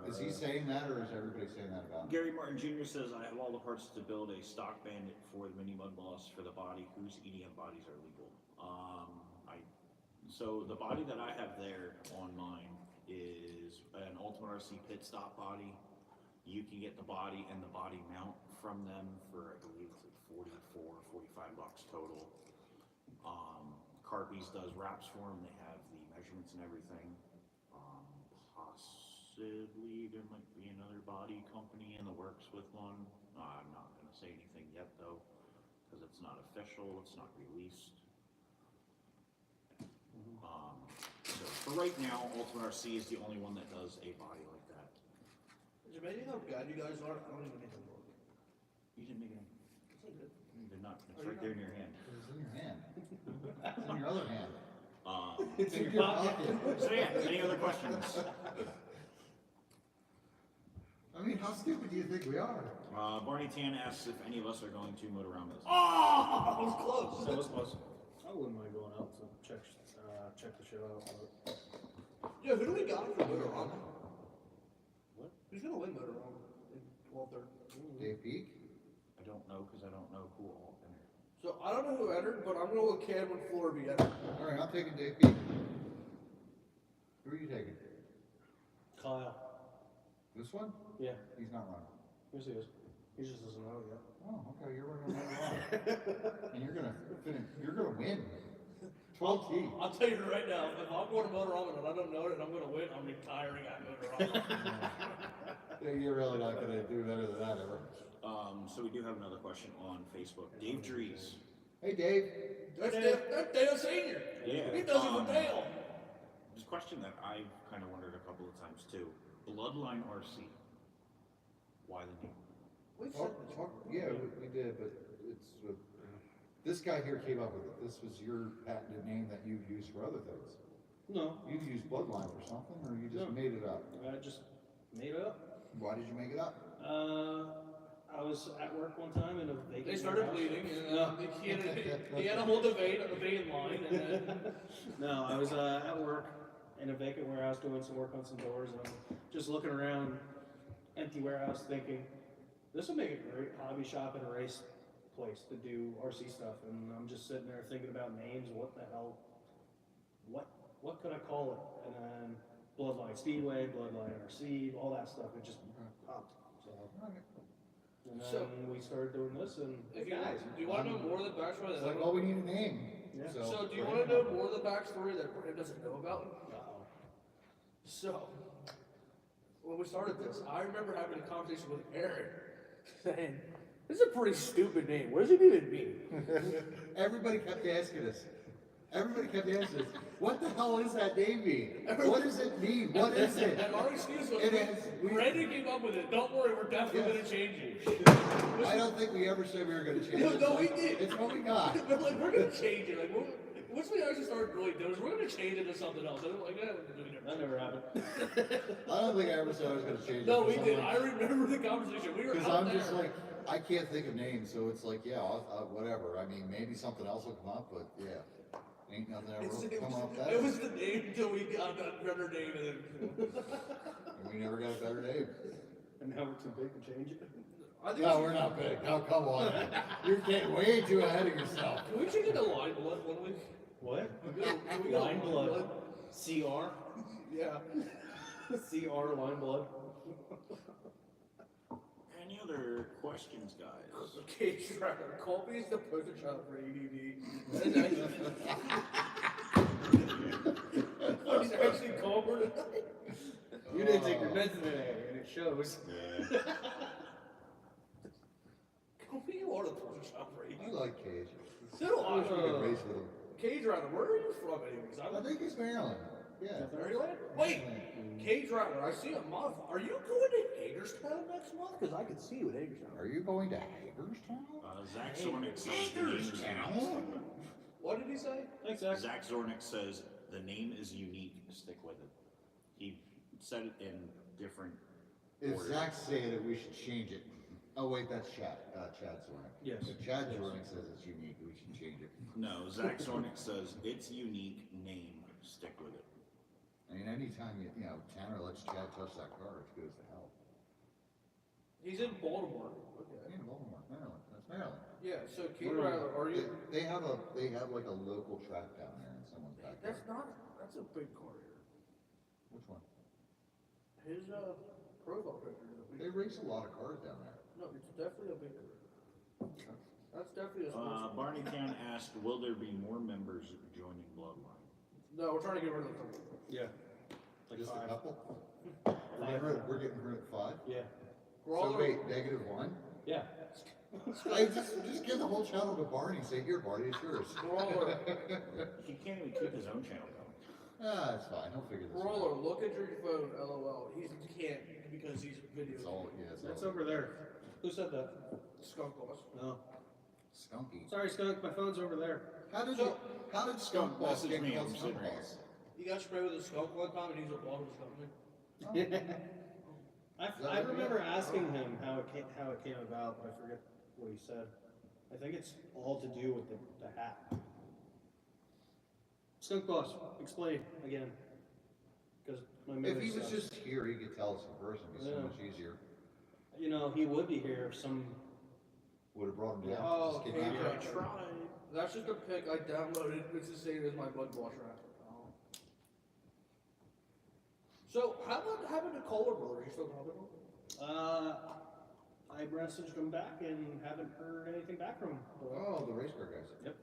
Is he saying that, or is everybody saying that about him? Gary Martin Jr. says, I have all the parts to build a stock bandit for the mini mud boss for the body whose EDM bodies are legal. So the body that I have there on mine is an Ultimate RC pit stop body. You can get the body and the body mount from them for, I believe it's like $45 total. Carpies does wraps for them. They have the measurements and everything. Possibly there might be another body company in the works with one. I'm not going to say anything yet though, because it's not official, it's not released. So for right now, Ultimate RC is the only one that does a body like that. Is it amazing how bad you guys are? I don't even make it look. You didn't make it. You did not. It's right there in your hand. It's in your hand. It's in your other hand. It's in your pocket. So yeah, any other questions? I mean, how stupid do you think we are? Barney Tan asks if any of us are going to Motorama. Oh, I was close. That was close. I wouldn't mind going out to check the shit out. Yeah, who do we got for Motorama? What? Who's gonna win Motorama in 12th? Dave Peak? I don't know because I don't know who all entered. So I don't know who entered, but I'm gonna let Cameron Florby enter. Alright, I'm taking Dave Peak. Who are you taking? Kyle. This one? Yeah. He's not running. Yes, he is. He just doesn't know yet. Oh, okay, you're running on. And you're gonna win. 12T. I'll tell you right now, if I'm going to Motorama and I don't know it and I'm gonna win, I'm retiring at Motorama. Yeah, you're really not gonna do better than that ever. So we do have another question on Facebook. Dave Drees. Hey, Dave. That's Dale Senior. Yeah. He does it for Dale. This question that I've kind of wondered a couple of times too. Bloodline RC. Why the name? We've said this. Yeah, we did, but it's this guy here came up with it. This was your patented name that you've used for other things. No. You've used Bloodline for something, or you just No. made it up? I just made it up. Why did you make it up? I was at work one time in a vacant They started warehouse. bleeding, and he had to hold the vein line, and then No, I was at work in a vacant warehouse doing some work on some doors, and I'm just looking around, empty warehouse, thinking, this would make a great hobby shop and a race place to do RC stuff. And I'm just sitting there thinking about names. What the hell? What could I call it? And then Bloodline Speedway, Bloodline RC, all that stuff. It just popped. So, and then So- we started doing this, and if you, guys, do you want to know more of the backstory? It's That like, well, we need a name. Yeah. So do you want to know more of the backstory that Brandon doesn't know about? uh-oh. So, when we started this, I remember having a conversation with Aaron, saying, this is a pretty stupid name. What does it even mean? Everybody kept asking us. What the hell is that name mean? What does it mean? What is it? And our excuse was, It is- Brandon came up with it. Don't worry, we're definitely Yes. going to change it. I don't think we ever said we were going to change it. No, we did. It's what we got. But like, we're going to change it. Like, once we actually started really doing this, we're going to change it to something else. And I'm like, That never happened. I don't think I ever said I was going to change it. no, we 'cause did. I'm I like- remember the conversation. We were Because out I'm there. just like, I can't think of names, so it's like, yeah, whatever. I mean, maybe something else will come up, but yeah. Ain't nothing ever come up that. It was the name until we got that better name, and then And we never got a better name. And now we're too big to change it. I think No, we're not big. No, come on. You're getting way too ahead of yourself. Can we change it to Line Blood one week? What? We got Line blood. CR? Yeah. CR line blood. Any other questions, guys? Cage Rider. Colby is the poster child for ADD. And he's actually Colbert. You didn't take your meds today, and it shows. Yeah. Colby, you are the poster child for I ADD. like Cage. So do I wish we I. could race with him. Cage Rider, where are you from anyways? I think he's Maryland. Yeah. Maryland? Wait, Cage Rider, I see a month. Are you going to Hagerstown next month? Because I could see you at Hagerstown. Are you going to Hagerstown? Zach Zornick says the name is unique. What did he say? Thanks, Zach. Zach Zornick says the name is unique. Stick with it. He said it in different If orders. Zach's saying it, we should change it. Oh wait, that's Chad. Chad Zornick. Yes. If Chad Yes. Zornick says it's unique, we should change it. No, Zach Zornick says it's unique name. Stick with it. I mean, anytime Tanner lets Chad touch that car, it goes to hell. He's in Baltimore. Okay. In Baltimore, Maryland. That's Maryland. Yeah, so Cage Rider, are you? They have like a local track down there in someone's backyard. That's a big car here. Which one? His profile picture is a They big. race a lot of cars down there. No, it's definitely a big car. That's definitely a sports car. Barneytown asked, will there be more members joining Bloodline? No, we're trying to get rid of the company. Yeah. Like Just a 5. couple? Five. We're getting rid of 5? Yeah. So wait, -1? Yeah. I just give the whole channel to Barney. Say, here, Barney, it's yours. Brawler, He can't even keep his own channel going. That's fine. He'll figure this Brawler, out. look at your phone, LOL. He can't because he's video. It's all, yeah, it's That's all over there. Who said that? Skunkboss. No. skunky. Sorry, Skunk. My phone's over there. How did Skunk Boss Message get me, called I'm Skunk sitting right Boss? He got sprayed with a skunk one time and he's a blog of his company. I remember asking him how it came about, but I forget what he said. I think it's all to do with the hat. Skunk Boss, explain again. Because my If memory he was sucks. just here, he could tell us in person. It'd be so Yeah. much easier. You know, he would be here if some. Would have brought him down. Oh, Just get okay. him Yeah. out. Tried. That's just a pic I downloaded. It's the same as my blood washer app. So, how about having a Kohler brother? Are you still talking to him? I messaged him back and haven't heard anything back from him. Oh, the race car guys. Yep.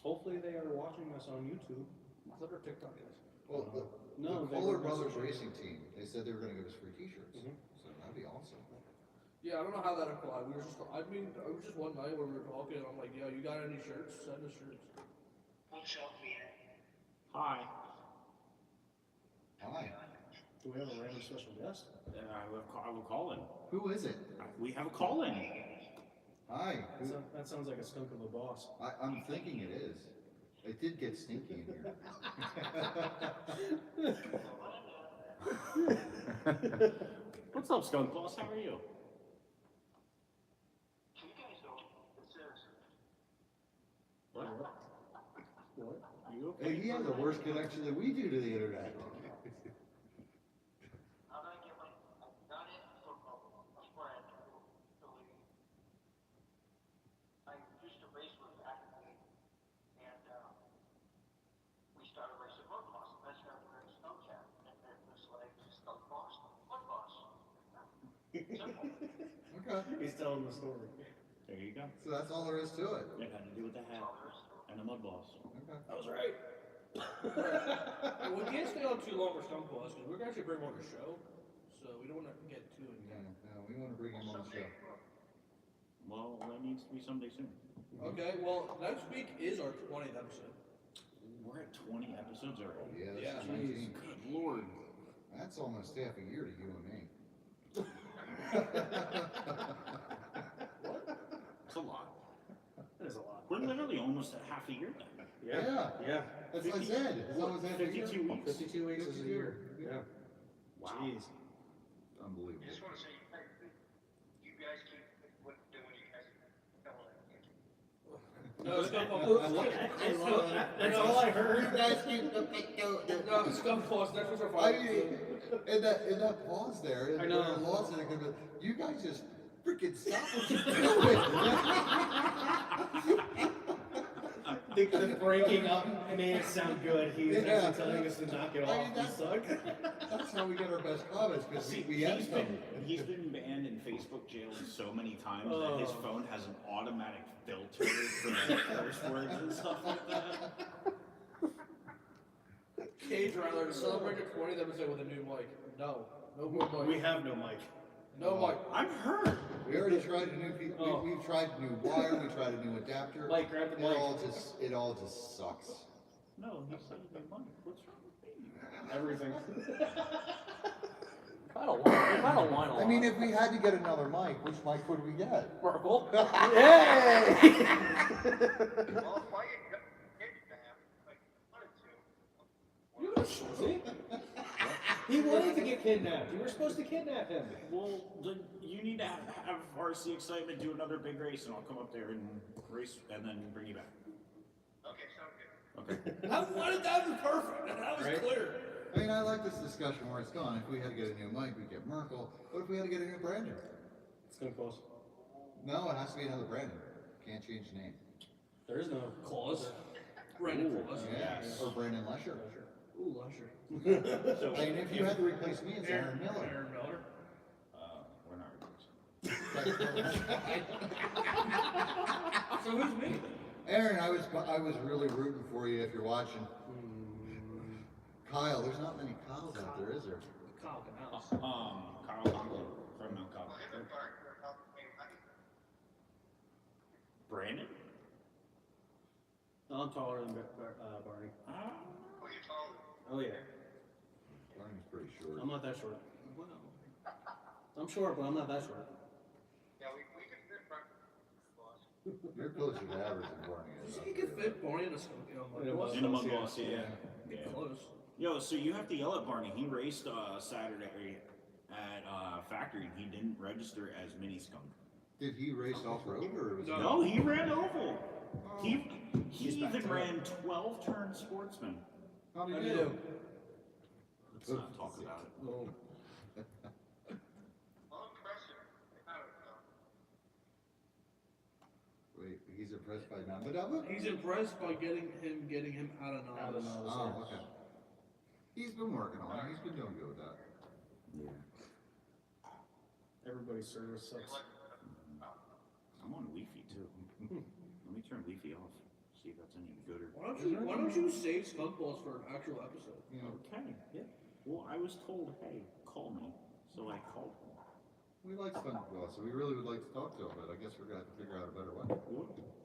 Hopefully they are watching us on YouTube. I thought they're TikTok guys. Well, No, the they Kohler were Brothers messaging. racing team, they said they were going to give us free T-shirts. Mhm. So that'd be awesome. Yeah, I don't know how that applied. We were just, I mean, it was just one night where we were talking and I'm like, yo, you got any shirts? Send us shirts. Hi. Hi. Do we have a random special guest? I will call in. Who is it? We have a call in. Hi. That sounds like a skunk of a boss. I'm thinking it is. It did get stinky in here. What's up, Skunk Boss? How are you? What? What? You Hey, okay? he has a worse connection than we do to the internet. Okay. He's telling the story. There you go. So that's all there is to it. It had to do with the hat and the mud boss. Okay. That was right. Well, we can't stay on too long for Skunk Boss because we're going to actually bring him on the show. So we don't want to get too in. Yeah, no, we want to bring him on the show. Well, that needs to be someday soon. Okay, well, next week is our 20th episode. We're at 20 episodes already. Yeah, Yeah. that's 19. Good lord. That's almost half a year to you and me. That's a lot. That is a lot. We're literally almost at half a year then. Yeah. Yeah. That's what I said. It's almost half a year. 52 weeks. 52 weeks is a year. Yeah. Wow. Jeez. Unbelievable. I just want to say, you guys keep doing you guys No, Skunk Boss. That's all I heard. No, Skunk Boss. Next week's our I final mean, episode. in that pause there, I know. Lost it, could be, you guys just freaking stop what you're doing. The breaking up made it sound good. He was Yeah. actually telling us to knock it I off. mean, We that's- suck. That's how we get our best comments, because See, we have some. he's been banned in Facebook jail so many times that his phone has an automatic filter for like curse words and stuff like that. Cage Rather to celebrate your 20th episode with a new mic. No more mic. We have no mic. No mic. I'm hurt. We already tried a new Oh. we've tried a new wire, we tried a new adapter. Mike, grab the It mic. all just sucks. No, he said new mic. What's wrong with me? Everything. I don't whine a lot. I mean, if we had to get another mic, which mic would we get? Merkel. Hey! Well, if I get kidnapped, like, I wanted to. See? He wanted to get kidnapped. You were supposed to kidnap him. Well, then you need to have RC Excitement do another big race, and I'll come up there and race, and then bring you back. Okay, sounds good. Okay. That was perfect. That was Right? clear. I mean, I like this discussion where it's gone. If we had to get a new mic, we'd get Merkel. What if we had to get a new Brandon? Skunkboss. No, it has to be another Brandon. Can't change the name. There is no Claus. Brandon Claus. Yeah, Yes. or Brandon Lesher. Ooh, Lusher. So, I mean, if you had to replace me, it's Aaron Miller. Aaron Miller. we're not replacing. So who's me? Aaron, I was really rooting for you if you're watching. Kyle, there's not many Kyles out there, is there? Kyle Canals. Kyle Conklin from Mount Well, Cobb. him and Bart are helping me. Brandon? I'm taller than Barney. Oh, you're taller. Oh, yeah. Barney's pretty short. I'm not that short. I'm short, but I'm not that short. Yeah, we can fit Bart. Boss. You're closer to average than Barney is. You could fit Barney in a skunk. In a mud boss, yeah. Yeah. Close. Yo, so you have to yell at Barney. He raced Saturday at Factory, and he didn't register as Mini Skunk. Did he race off-road, or was No, he ran oval. He He's back even to ran 12-turn Sportsman. How did I he do. do? Let's not talk about it. Oh. Well, impressive. I don't know. Wait, he's impressed by Namadaba? He's impressed by getting him out of Out of novice. novice. Oh, okay. He's been working on it. He's been doing good with that. Yeah. Everybody's service sucks. I'm on Leafy too. Let me turn Leafy off. See if that's any gooder. Why don't you save Skunkboss for an actual episode? You know, Okay. Yeah. Well, I was told, hey, call me. So I called him. we like Skunkboss, so we really would like to talk to him, but I guess we're gonna have to figure out a better way.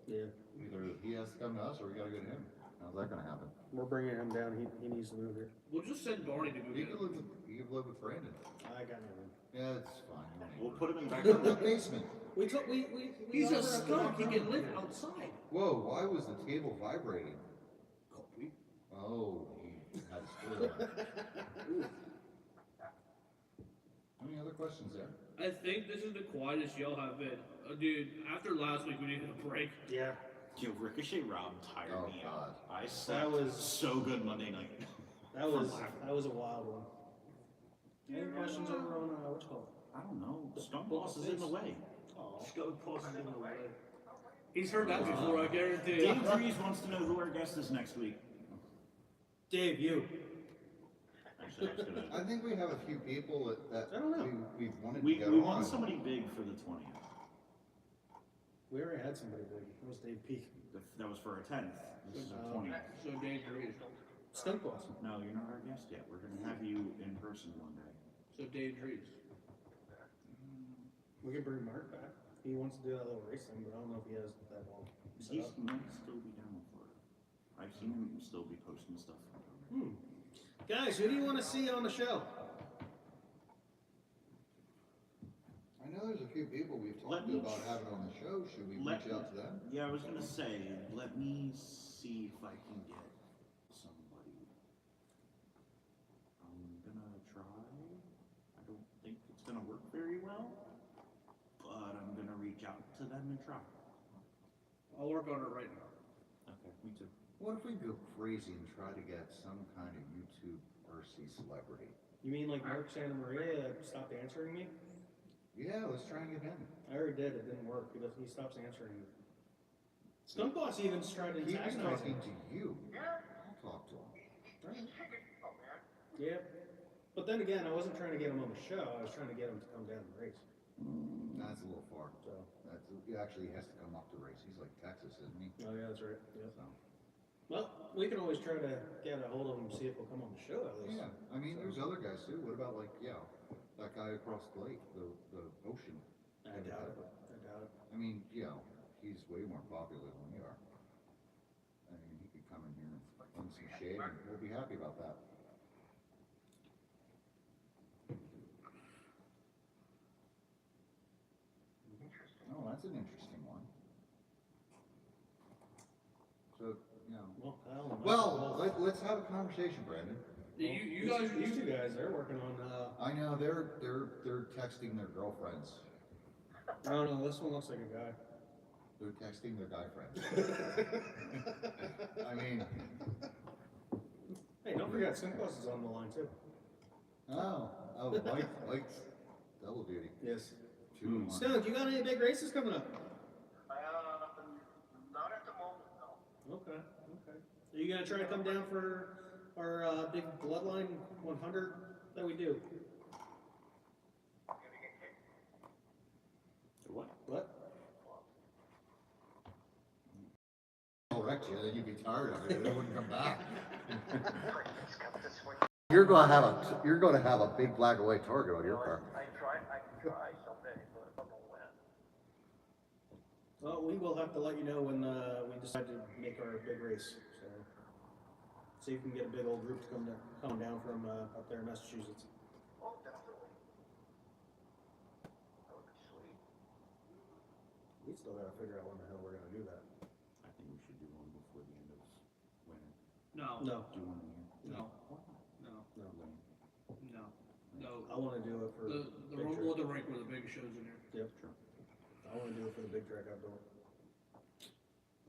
Yeah. Either he has to come to us, or we gotta go to him. How's that gonna happen? We're bringing him down. He needs to move here. We'll just send Barney to go He get could him. live with Brandon. I got no room. Yeah, it's fine. We'll put him in the back. In the basement. We He's a offered up skunk. the He back can live room. outside. Whoa, why was the table vibrating? Kobe. Oh, he had a story on it. Any other questions there? I think this is the quietest y'all have been. Dude, after last week, we needed a break. Yeah. Yo, Ricochet Rob tired Oh, me God. out. I slept was- so good Monday night. That was a wild one. Any questions over on what's it called? I don't know. Skunkboss is in the way. Oh. Skunkboss is in the way. He's heard that before, I guarantee. Dave Drees wants to know who our guest is next week. Dave, you. Actually, I was gonna. I think we have a few people that I don't know. we've wanted We to get want on. somebody big for the 20th. We already had somebody big. It was Dave Peak. That was for our 10th. This is our 20th. So Dave Drees. Skunkboss. No, you're not our guest yet. We're gonna have you in person one day. So Dave Drees. We can bring Mark back. He wants to do that little race thing, but I don't know if he has that long. set He up. might still be down in Florida. I've seen him still be posting stuff. Guys, who do you want to see on the show? I know there's a few people we've Let talked me- to about having on the show. Should we let reach out to them? Yeah, I was gonna say, let me see if I can get somebody. I'm gonna try. I don't think it's gonna work very well, but I'm gonna reach out to them and try. I'll work on it right now. Okay, me too. What if we go crazy and try to get some kind of YouTube RC celebrity? You mean like Mark Santa Maria that stopped answering me? Yeah, let's try and get him. I already did. It didn't work. He stops answering me. Skunkboss even tried to He was antagonize talking him. to you. Yeah. I'll talk to him. Oh, man. Yeah. But then again, I wasn't trying to get him on the show. I was trying to get him to come down and race. That's a little far. So. He actually has to come up to race. He's like Texas, isn't he? Oh yeah, that's right. Yeah. So. Well, we can always try to get a hold of him, see if he'll come on the show at least. Yeah, I mean, there's other guys too. What about like, that guy across the lake, the ocean? I doubt it. I doubt it. I mean, he's way more popular than we are. I mean, he could come in here and bring some shade, and we'll be happy about that. Oh, that's an interesting one. So, let's have a conversation, Brandon. You guys, these two guys, they're working on. I know they're texting their girlfriends. I don't know. This one looks like a guy. They're texting their guy friends. I mean, Hey, don't forget, Skunkboss is on the line too. Mike's double duty. Yes. 2 in 1. Skunk, you got any big races coming up? Not at the moment, no. Okay. Are you gonna try to come down for our big Bloodline 100 that we do? What? What? I'll wreck you, then you'd be tired of it, and it wouldn't come back. It's come this way. You're gonna have a big black and white target on your car. I can try someday, but I don't know when. Well, we will have to let you know when we decide to make our big race. So, see if we can get a big old group to come down from up there in Massachusetts. Oh, definitely. That would be sweet. We still gotta figure out when the hell we're gonna do that. I think we should do one before the end of winter. no, No, Do one in here. no, no. no, no. I wanna do it for The big Rumble of track. the Rink were the biggest shows in here. Yep, true. I wanna do it for the big track outdoor.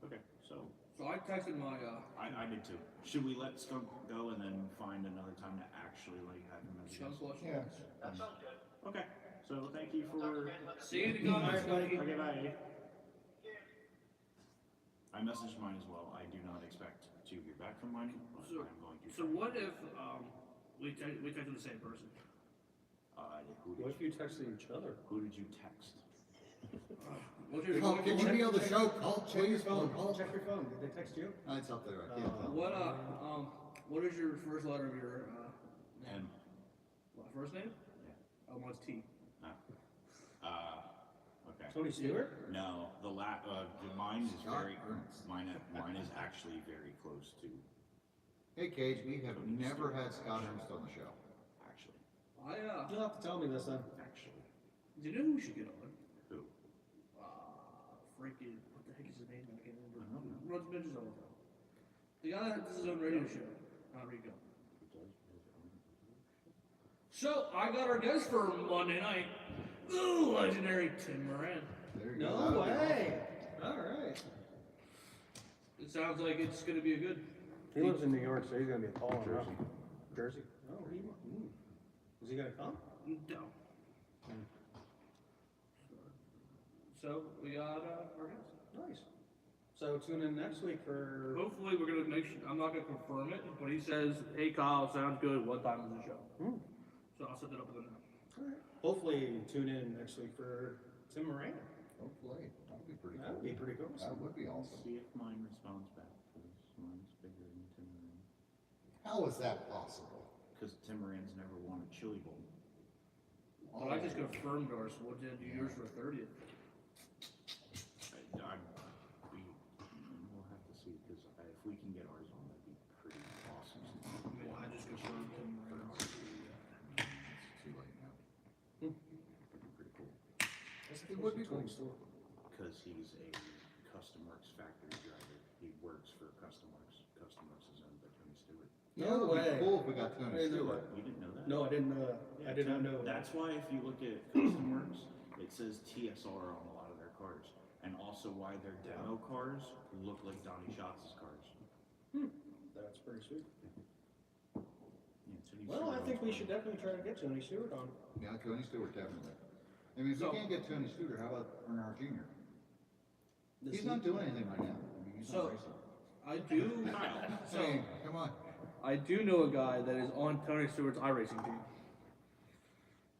Okay, so So I texted my, I did too. Should we let Skunk go and then find another time to actually like have him as a guest? Skunkboss. Yeah. That sounds good. Okay, so thank you for. See you in the comments, Alright, buddy. Skunky. Okay, bye. I messaged mine as well. I do not expect to hear back from mine, but So- I'm going to. So what if, we texted the same person? Who What did if you texted each other? who did you text? What's your, Oh, can you be on the show? Call, Check your please, phone. call. Check your phone. Did they text you? It's up there, I can't tell. what is your first letter of your, And first name? Yeah. Oh, mine's T. okay. Tony Stewart? No, mine is Scott very Ernst. mine is actually very close to Hey, Cage, we have never had Scott Ernst on the show. actually. You'll have to tell me this then. Actually. Do you know who we should get on? Who? Freaking, what the heck is his name? I can't remember. I don't know. Runs bitches all the time. The guy that does his own radio show. Rico. So, I got our guest for Monday night. The legendary Tim Moran. There you go. No way. All right. It sounds like it's going to be a good. He lives in New York, so he's gonna be a Paul. Jersey. Jersey. Oh, is he gonna come? No. So, we got our guest. Nice. So tune in next week for. Hopefully, we're going to make sure. I'm not going to confirm it, but he says, hey, Kyle, sounds good. What time is the show? So, I'll set that up with him now. All right. Hopefully, tune in next week for Tim Moran. Hopefully, that would be pretty cool. That would be pretty cool. That would be awesome. See if mine responds back, because mine's bigger than Tim Moran. How is that possible? Because Tim Moran's never won a chili bowl. But I just confirmed ours. We'll do yours for 30th. We'll have to see, because if we can get ours on, that'd be pretty awesome. I mean, I just confirmed Tim Moran. It's too late now. That'd be pretty cool. It would be cool. Because he's a Custom Works factory driver. He works for Custom Works. Custom Works is owned by Tony Stewart. No It would be way. cool if we got Tony I didn't know Stewart. You didn't know that? No, I didn't know that. I did not know that. That's why if you look at Custom Works, it says TSR on a lot of their cars. And also why their demo cars look like Donnie Schatz' cars. That's pretty sweet. Yeah, Tony Well, I Stewart think we owns should one. definitely try to get Tony Stewart on. Yeah, Tony Stewart, definitely. I mean, if we So- can't get Tony Stewart, how about Bernard Jr.? This He's not doing anything right now. He's So- not racing. I do. So Hey, come on. I do know a guy that is on Tony Stewart's iRacing team,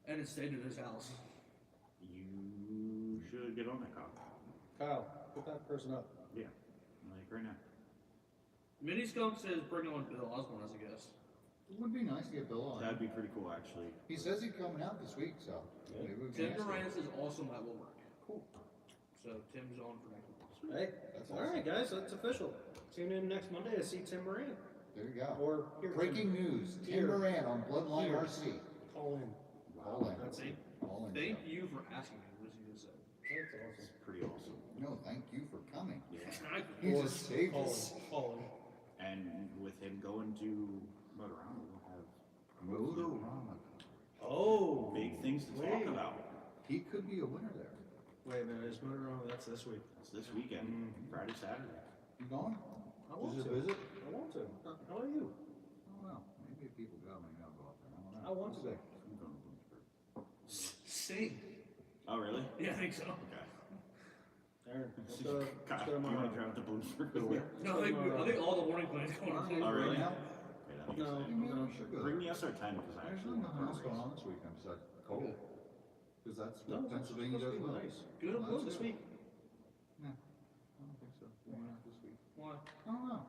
and it stayed at his house. You should get on that, Kyle. Kyle, put that person up. Yeah, like right now. Mini Skunk says bring on Bill Osborne as a guest. It would be nice to get Bill on. That'd be pretty cool, actually. He says he's coming out this week, so Yeah. maybe we can Tim ask him. Durant says also that will work. Cool. So Tim's on for next week. Hey, That's all right, guys, that's official. Tune in next Monday to see Tim Moran. There you go. Or hear Breaking Tim. news, Tim Here. Moran on Bloodline Here. RC. Call in. All in. That's it. All in. Thank you for asking me. What he just said. That's awesome. It's pretty awesome. No, thank you for coming. Yeah. He just saved Call us. in. Call in. And with him going to Motorama, we'll have Motorama. Oh. big things to talk Wait. about. He could be a winner there. Wait a minute, is Motorama? That's this week. It's this weekend, Friday, Saturday. You going? I want Is it to. visit? I want to. How about you? I don't know. Maybe if people go, maybe I'll go up there. I don't know. I want to. We'll see. I'm going to Bloomsburg. Sing. Oh, really? Yeah, I think so. Okay. Aaron, let's Kyle, go. Let's go to you want to Motorama. drive to Bloomsburg with me? No, I think all the warning plans going on. Oh, really? Right now? Okay, that'll be No. exciting. Maybe we should go. Bring me SR10 because I There's actually nothing want else to going race. on this weekend besides cold. Because that's No, what it's Pennsylvania supposed does to be well. nice. Good Well, approach that's This good. week. No, I don't think so. Maybe not this week. Why? I don't know.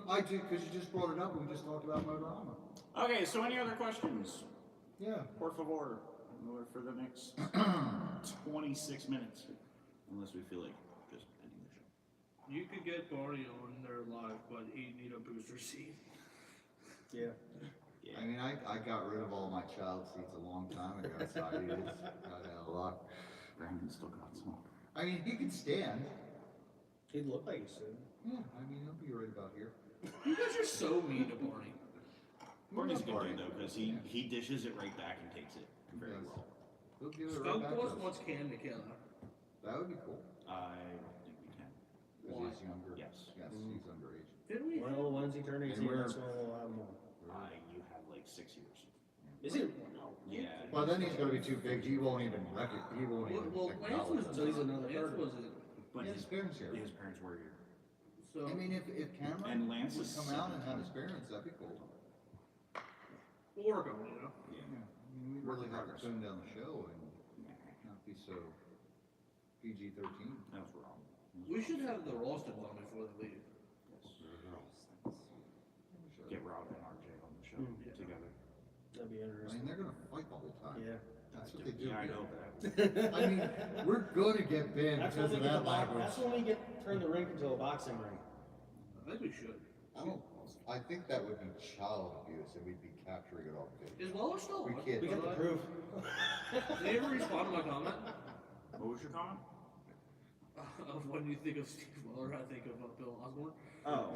I do, because you just brought it up and we just talked about Motorama. Okay, so any other questions? Yeah. Por favor, for the next 26 minutes. Unless we feel like just ending the show. You could get Barney on there live, but he'd need a booster seat. Yeah. I mean, I got rid of all my child seats a long time ago, so I just got out a lot. Brandon still got some. I mean, he can stand. He'd look like he should. Yeah, I mean, he'll be right about here. You guys are so mean to Barney. Barney's a good Barney. dude though, because he dishes it right back and takes it very Yes. well. He'll give it right back to Skunkboss us. wants Cam to kill her. That would be cool. I don't think we can. Because he's younger. Yes. Yes, he's underage. Didn't we? Well, when's he turn 18? we're- That's when we'll have him on. You have like 6 years. Is he? No. Yeah. Well, then he's gonna be too big. He won't even he won't even Well, Lance acknowledge was it. So he's another Lance third. was it. But Yeah, his parents here. his parents were here. So I mean, if Cameron And Lance would is come out and have 17. his parents, that'd be cool. we'll work on it, you know. Yeah. Yeah, I mean, we Work really in have to progress. tone down the show and not be so PG-13. That was wrong. We should have the Ralstons on before they leave. Get Rob and RJ on the show Mm. together. That'd be I mean, interesting. they're gonna fight the whole time. Yeah. That's what they do. Yeah, I here. know that. I mean, we're gonna get banned That's when because we of get that the language. that's when we get turn the rink into a boxing ring. I think we should. I think that would be child abuse and we'd be capturing it on video. Is Weller still We on? can't We do got the that. proof. Did they ever respond to my comment? What was your comment? Of when you think of Steve Weller, I think of Bill Osborne. Oh.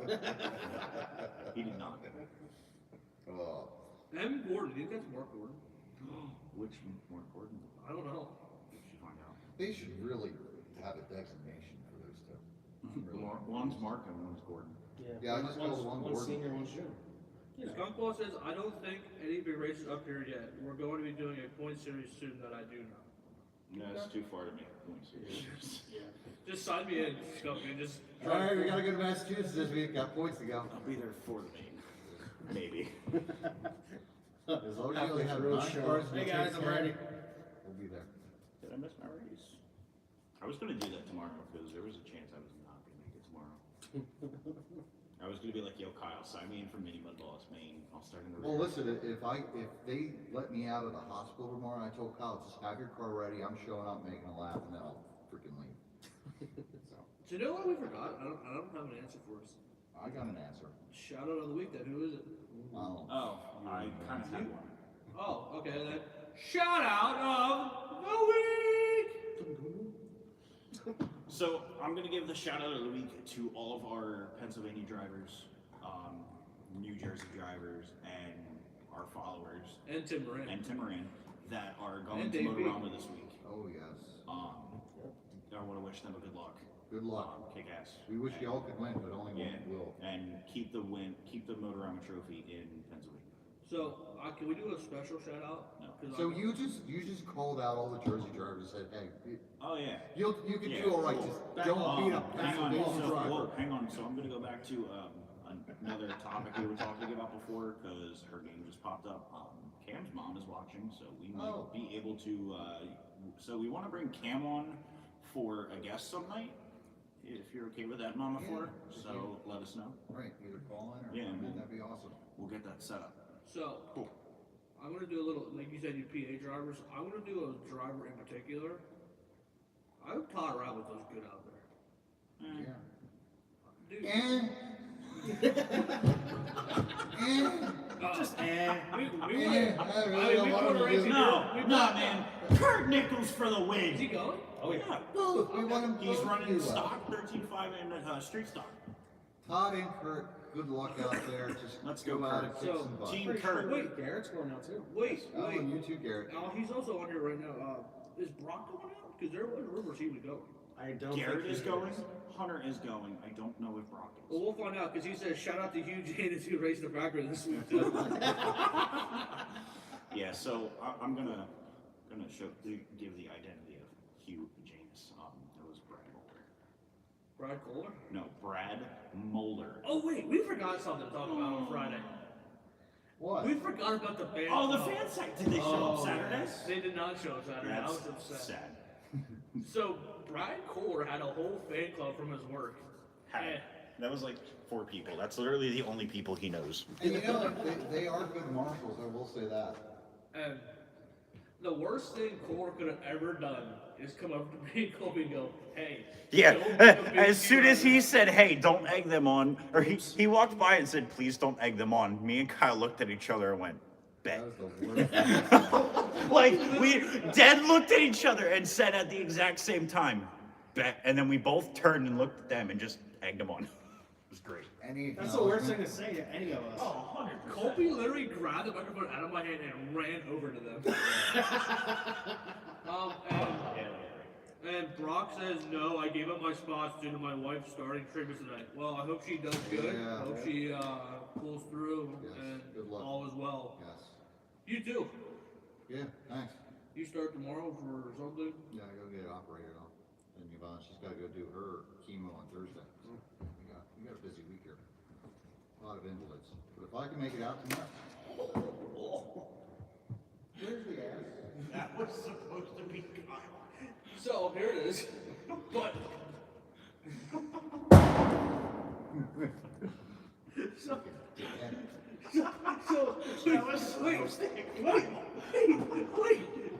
He did not. Oh, M. Gordon, do you think that's Mark Gordon? Which more important? I don't know. We should find out. they should really have a designation for those two. Really. One's Mark and one's Gordon. Yeah, I just one's, called one one's Gordon. senior, one's junior. You know. Skunkboss says, I don't think any big races up here yet. We're going to be doing a point series soon that I do know. No, it's too far to make a point serious. Yeah. Just sign me in, Skunk, and just All right, we gotta go to Massachusetts this week. Got points to go. I'll be there for the main. Maybe. As long as you After only the have road 9 show. cars, and Hey you guys, take I'm 10, ready. We'll be there. Did I miss my race? I was gonna do that tomorrow because there was a chance I was not gonna make it tomorrow. I was gonna be like, yo, Kyle, sign me in for Mini Mud Boss Maine. I'll start in the Well, rear. listen, if they let me out of the hospital tomorrow, I told Kyle, just have your car ready. I'm showing up, making a lap, and then I'll freaking leave. So Do you know what we forgot? I don't have an answer for us. I got an answer. Shout out of the week then. Who is it? Oh, I kinda had one. Oh, okay then. Shout out of the week! So I'm gonna give the shout out of the week to all of our Pennsylvania drivers, New Jersey drivers, and our followers, And Tim Moran. and Tim Moran that are going And to Dave B. Motorama this week. Oh, yes. I want to wish them a good luck. Good luck. Kick ass. We wish y'all could win, but only Yeah, one will. and keep the Motorama trophy in Pennsylvania. So So, can we do a special shout out? No. 'Cause So I- you just called out all the Jersey drivers and said, hey, Oh yeah. you can Yeah, do all right. cool. Just Back don't off. beat up Hang on, Pennsylvania so, driver. whoa, hang on. So I'm gonna go back to another topic we were talking about before because her name just popped up. Cam's mom is watching, so we might be able to. So we want to bring Cam on for a guest some night, if you're okay with that, Mama Yeah. Fleur. So let us know. Right, either call in or Yeah, come in, we'll- that'd be awesome. We'll get that set up. So, Cool. I'm gonna do a little, like you said, you PA drivers. I'm gonna do a driver in particular. I would Todd around with those good out there. Eh. Yeah. Dude, Just we I really we don't put want a to race do in No, we no, bought- man. Kurt Nichols for the Is he win. going? Oh yeah. Yeah. No, we want him He's both to running do well. stock 13.5 and street stock. Todd and Kurt, good luck out there. Just Let's go go, out Kurt. and kick So, some butt. Team Pretty Kurt. sure Wait. Garrett's going now too. Wait, Oh, wait. and you too, Garrett. He's also on here right now. Is Brock going out? Because there was rumors he was going. I don't. Garrett think is he going. Hunter is going. I don't know if Brock Well, is. we'll find out because he says shout out to Hugh Janus who raced the Packer this week too. Yeah, so I'm gonna give the identity of Hugh Janus. It was Brad Mulder. Brad Kohler? No, Brad Mulder. Oh wait, we forgot something to talk about on Friday. What? We forgot about the band. Oh, the fan site. Did they show up Oh, Saturday? They did not show up Saturday. I was That's upset. sad. So Brad Kohler had a whole fan club from his work. Had. That was like 4 people. That's literally the only people he knows. And you know, they are good marshals, I will say that. And the worst thing Kohler could have ever done is come up to me and Colby and go, hey. Yeah, don't be a big as soon as he driver." said, hey, don't egg them on, or he walked by and said, please don't egg them on, me and Kyle looked at each other and went, bet. That was the worst. Like, we dead looked at each other and said at the exact same time, bet. And then we both turned and looked at them and just egged them on. It was great. Any That's the worst thing acknowledgement? to say to any of us. Oh, 100%. Colby literally grabbed the microphone out of my hand and ran over to them. And Brock says, no, I gave up my spots due to my wife starting treatment tonight. Well, I hope she does good. Yeah. I hope she pulls through Yes, and good luck. all is well. Yes. You too. Yeah, thanks. You start tomorrow for something? Yeah, I gotta get it operated on. And Yvonne, she's gotta go do her chemo on Thursday. So we got a busy week here. A lot of invalids. But if I can make it out tomorrow. There's the ass. That was supposed to be Kyle. So here it is. But so wait.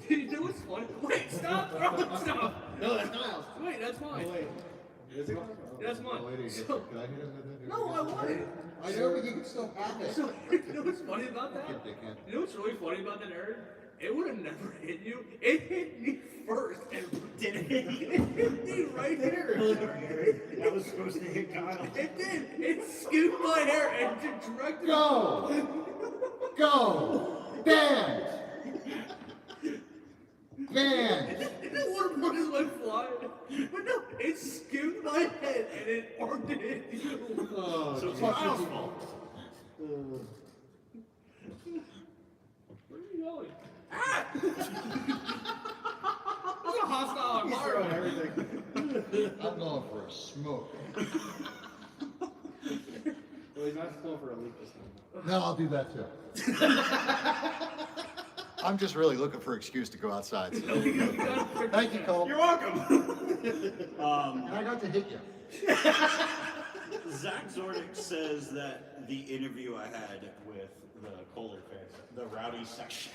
Did you know what's funny? Wait, stop, bro, stop. No, that's Kyle's. Wait, that's mine. Oh, wait. Is it? That's mine. Oh, wait, So- can I hit him? No, I want it. I know, but you can still have it. So you know what's funny about that? Dickhead. You know what's really funny about that, Aaron? It would have never hit you. It hit me first and didn't hit you. It hit me right here. That was supposed to hit Kyle. It did. It scooped my hair and directed. Go! Go! Banned! Banned! The water button went flying. But no, it scooped my head and it armed it hit you. Oh, So it's geez. Kyle's fault. Where are you going? Ah! That's a hostile He's throwing environment. everything. I'm going for a smoke. Well, he's not going for a leak this time. No, I'll do that too. I'm just really looking for an excuse to go outside. So. Thank you, Cole. You're welcome. And I got to hit you. Zach Zordick says that the interview I had with the Kohler fans, the rowdy section,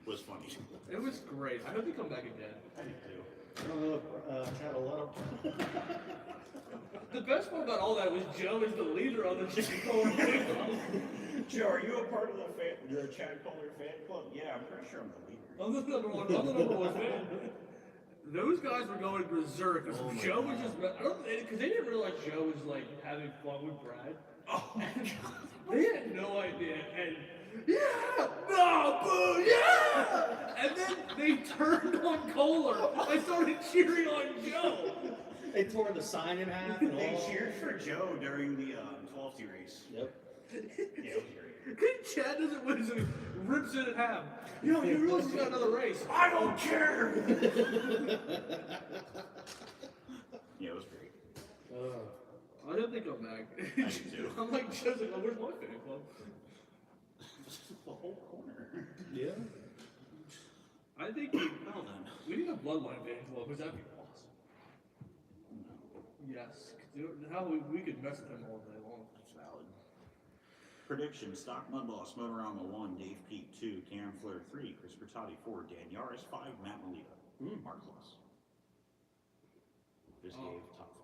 was funny. It was great. I hope they come back again. I did too. I don't know if Chad will let him. The best part about all that was Joe is the leader of the Chicago fan club. Joe, are you a part of the Chad Kohler fan club? Yeah, I'm pretty sure I'm the leader. I'm the number one fan. Those guys were going berserk because Joe was just, because they didn't realize Joe was like having fun with Brad. Oh my god. They had no idea. And yeah, no, boo, yeah! And then they turned on Kohler and started cheering on Joe. They tore the sign in half. And They all. cheered for Joe during the 12T race. Yep. Yeah, it was great. Chad doesn't win, so he rips it in half. Yo, you realize he's got another race. I don't care! Yeah, it was great. I don't think I'm back. I do too. I'm like, just like, oh, where's my fan club? The whole corner. Yeah. I think Well then. we need a bloodline fan club, because that'd be awesome. Yes. 'Cause how we could mess with him all day long. That's valid. Prediction: Stock Mudboss, Motorama 1, Dave Peak 2, Cam Flair 3, Chris Bertotti 4, Dan Yaris 5, Matt Melita. Markless. This gave top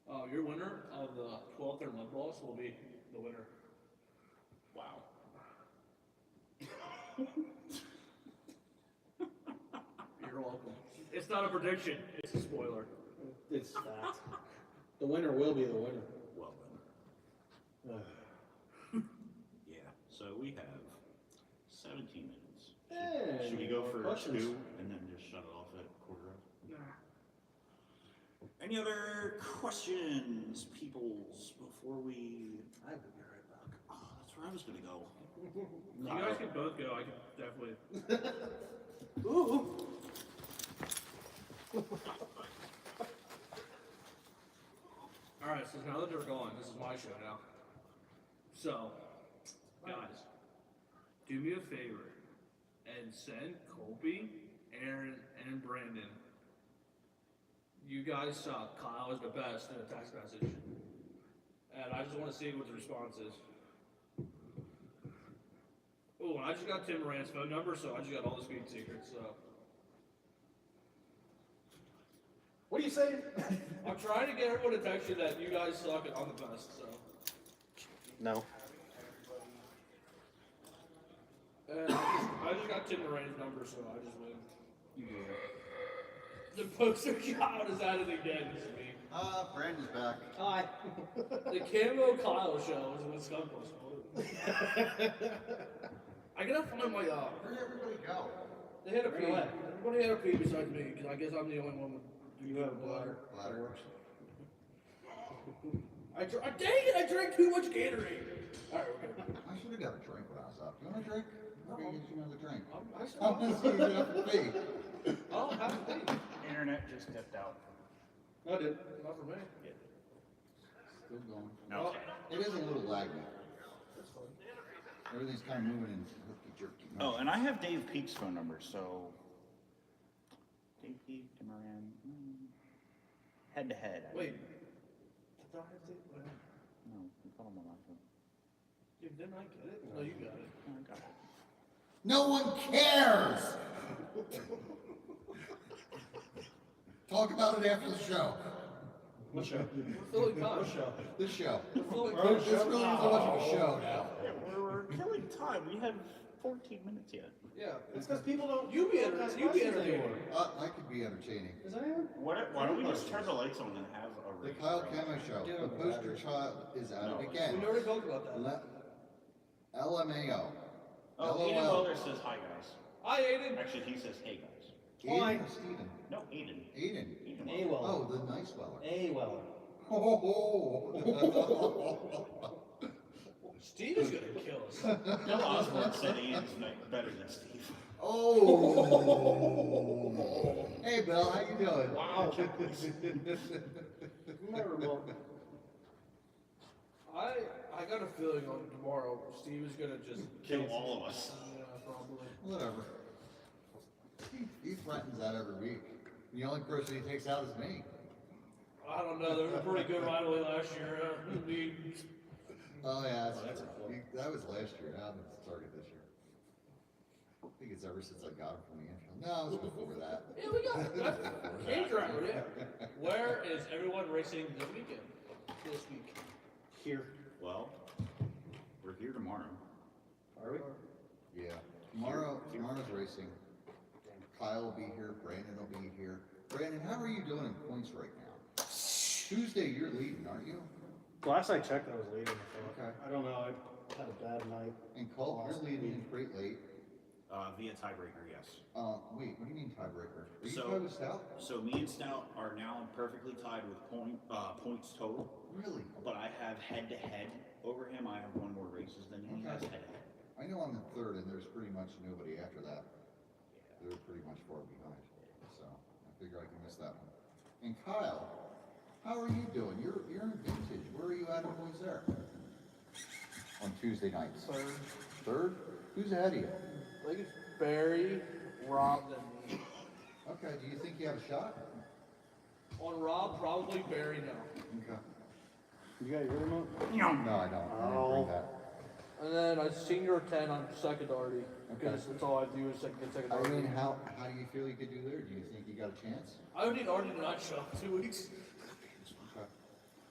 5. Your winner of the 12th or mud boss will be the winner. Wow. You're welcome. It's not a prediction, it's a spoiler. It's fact. The winner will be the winner. Well then. Yeah. So we have 17 minutes. Hey, Should we go for questions? 2 and then just shut it off at quarter of? Any other questions, peoples, before we... I will be right back. Oh, that's where I was going to go. You guys can both go, I can definitely. Ooh. Alright, so now that they're gone, this is my show now. So, guys, do me a favor and send Colby, Aaron, and Brandon. You guys suck. Kyle is the best in a text message. And I just want to see what the response is. Oh, and I just got Tim Moran's phone number, so I just got all the speed secrets, so. What are you saying? I'm trying to get everyone to text you that you guys suck and I'm the best, so. No. And I just got Tim Moran's number, so I just win. The poster child is at it again, this is me. Brandon's back. Hi. The Camo Kyle show is what Skunkboss called it. I gotta find my, Where'd everybody go? they had a pee. Right away. Everybody had a pee besides me, because I guess I'm the only one with. You have a bladder. Bladder. Dang it, I drank too much Gatorade. Alright, okay. I should have got a drink when I was up. You want a drink? Okay, get you another drink. I still I'm just gonna get up and pee. I don't have a pee. Internet just dipped out. No, dude. Not for me. Still going. No. It is a little laggy. Everything's kind of moving in herky-jerky. Oh, and I have Dave Peak's phone number, so... Dave Peak, Tim Moran... Head to head. Wait. Did I have to? No, you put him on my phone. Dude, didn't I get it? No, you got it. Oh, I got it. No one cares! Talk about it after the show. What show? We're filling time. What show? This show. We're filling Our own time. This really is a much of a show now. Yeah, we're killing time. We have 14 minutes yet. Yeah. It's because people don't. You be don't ask you be questions entertaining. anymore. I could be entertaining. Is anyone? Why don't we just turn the lights on and have a The race? Kyle right? Camo Show. Give The him a poster battery. child is at it We again. already talked about that. LMAO. Oh, Aiden LOL. Weller says hi, guys. Hi, Aiden. Actually, he says hey, guys. Aiden or Steven? No, Aiden. Aiden. Aiden A Weller. Oh, Weller. the nice Weller. A Weller. Steve is gonna kill us. Bill Osborne said Aiden's better than Steve. Oh. Hey, Bill, how you doing? Wow. Memorable. I got a feeling on tomorrow Steve is gonna just Kill all of us. Yeah, probably. Whatever. He threatens that every week. The only person he takes out is me. I don't know. There was a pretty good rivalry last year. Me. Oh yeah, that's a flip. that was last year. Now it's Target this year. I think it's ever since I got him from the infield. No, it was before that. Yeah, we got it. Game driver, yeah. Where is everyone racing this weekend? This week. Here. Well, we're here tomorrow. Are we? Yeah. Tomorrow's racing. Kyle will be here. Brandon will be here. Brandon, how are you doing in points right now? Tuesday, you're leading, aren't you? Last I checked, I was leading. So Okay. I don't know. I had a bad night. And Colt, you're leading in crate late. Via tiebreaker, yes. Wait, what do you mean tiebreaker? Are you So- tied with Stout? So me and Stout are now perfectly tied with points total. Really? But I have head-to-head over him. I have won more races than he has head-to-head. I know I'm in third, and there's pretty much nobody after that. They're pretty much far behind, so I figure I can miss that one. And Kyle, how are you doing? You're in vintage. Where are you at in boys there? On Tuesday nights. Third. Third? Who's ahead of you? I think it's Barry, Rob, then me. Okay, do you think you have a shot? On Rob, probably Barry now. Okay. You got your remote? No, I don't. I didn't bring that. And then I senior 10 on second already. Because that's all I do is second I already. mean, how do you feel you could do there? Do you think you got a chance? I would need Artie to not show up 2 weeks. Okay.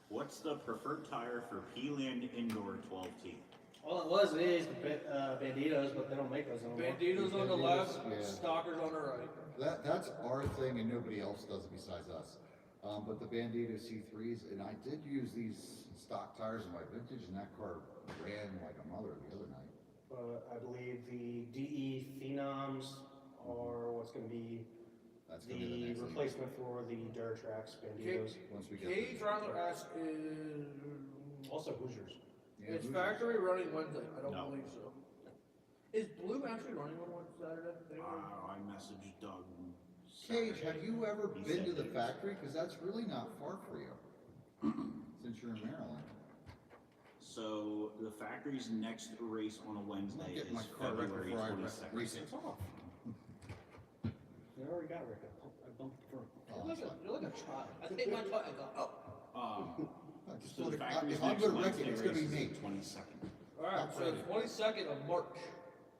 What's the preferred tire for P-Land Indoor 12T? All it was is Banditos, but they don't make those anymore. Banditos on the left, Yeah. Stalkers on the right. That's our thing, and nobody else does it besides us. But the Bandito C3s, and I did use these stock tires in my vintage, and that car ran like a mother the other night. I believe the DE Phenoms are what's going to be That's gonna be the the next thing. replacement for the dirt tracks Banditos. Once we get Cage there. Rattler S is. Also Hoosiers. Yeah, It's Hoosiers. factory running Wednesday. I don't No. believe so. Is Blue actually running on Saturday? Anyone? I messaged Doug. Cage, Saturday. have you ever He been said to the he was- factory? Because that's really not far for you, since you're in Maryland. So the factory's next race on a I'm Wednesday not is getting my car wrecked February before I 22nd. race it. It's off. They already got Rick. I bumped the front. Oh, that's fine. You're like a child. I take my car and go, oh. I just So thought the factory's if I'm next gonna wreck Wednesday it, it's gonna be race me. is the 22nd. Alright, so the 22nd of March.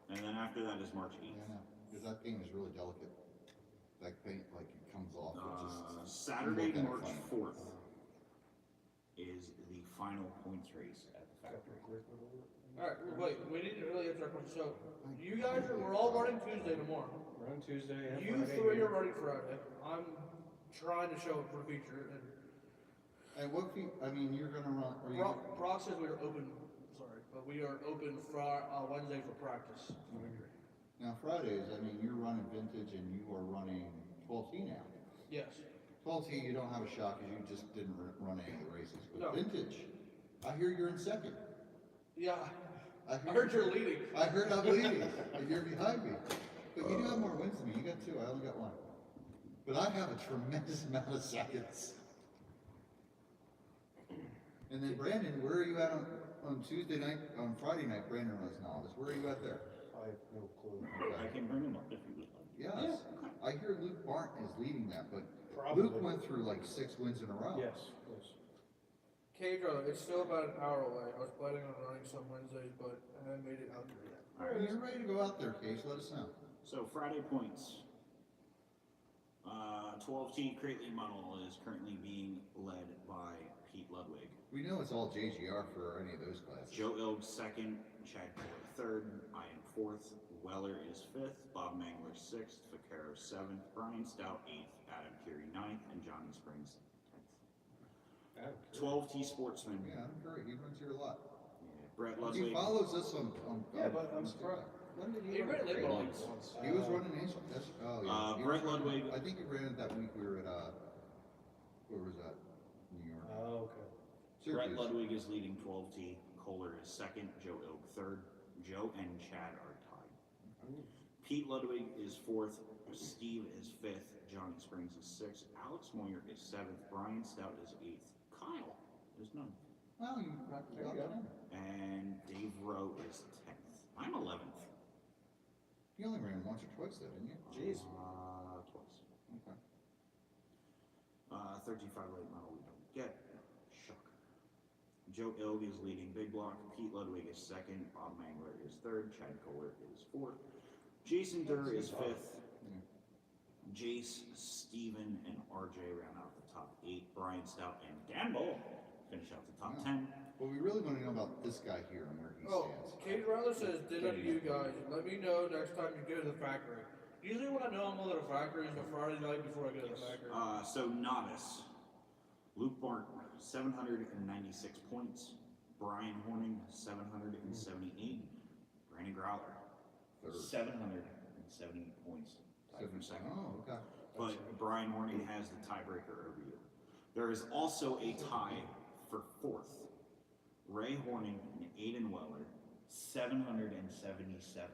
And then after that is March 8th. Yeah, because that paint is really delicate. That paint, like, it comes off. It just, Saturday, you look at it March funny. 4th is the final points race at the factory. Alright, wait, we didn't really answer our question. So, you guys we're all running Tuesday tomorrow. Run Tuesday and You Friday. three are running Friday. I'm trying to show up for feature. And And what I mean, you're gonna run, are you? Brock says we are open, sorry, but we are open Wednesday for practice. Now Fridays, I mean, you're running vintage and you are running 12T now. Yes. 12T, you don't have a shot because you just didn't run any of the races. But No. vintage, I hear you're in second. Yeah, I I heard you're leading. I heard I'm leading, and you're behind me. But you do have more wins than me. You got 2. I only got 1. But I have a tremendous amount of seconds. And then Brandon, where are you at on Tuesday night? On Friday night, Brandon runs novice. Where are you at there? I have no clue. I can bring him up if you would like. Yes. I hear Luke Barnt is leading that, but Probably. Luke went through like 6 wins in a row. Yes, yes. Pedro, it's still about an hour away. I was planning on running some Wednesdays, but I haven't made it out there yet. When you're ready to go out there, Case, let us know. So Friday points. 12T Crate Muddle is currently being led by Pete Ludwig. We know it's all JGR for any of those classes. Joe Ilg second, Chad Kohler third, I am fourth, Weller is fifth, Bob Mangler sixth, Vaquero seventh, Brian Stout eighth, Adam Curie ninth, and Johnny Springs 10th. 12T Sportsman. Yeah, I'm great. He runs here a lot. Yeah, Brett He Ludwig. follows us on. Yeah, but I'm surprised. When did He he run ran a late crate once. once? He was running Ace. That's, oh yeah. He was Brett running- Ludwig. I think he ran it that week we were at where was that? New York. Oh, okay. Brett Syracuse. Ludwig is leading 12T, Kohler is second, Joe Ilg third, Joe and Chad are tied. Pete Ludwig is fourth, Steve is fifth, Johnny Springs is sixth, Alex Moyer is seventh, Brian Stout is eighth, Kyle is ninth, Well, you practically got him. and Dave Rowe is 10th. I'm 11th. You only ran once or twice though, didn't you? Jeez. Twice. Okay. 13.5 late model we don't get. Shocker. Joe Ilg is leading big block. Pete Ludwig is second. Bob Mangler is third. Chad Kohler is fourth. Jason Durr is fifth. Yeah. Jace, Steven, and RJ round out the top 8. Brian Stout and Dan Bull finish out the top Yeah. 10. Well, we really want to know about this guy here and where he Oh, stands. Katie Rather says, dinner to you guys. Let me know next time you go to the factory. Usually when I know I'm going to the factory is the Friday night before I go to the factory. So novice. Luke Bart, 796 points. Brian Horning, 778. Brandon Growler, Third. 778 points. Tied for second. Oh, okay. But Brian Horning has the tiebreaker over you. There is also a tie for fourth. Ray Horning and Aiden Weller, 777.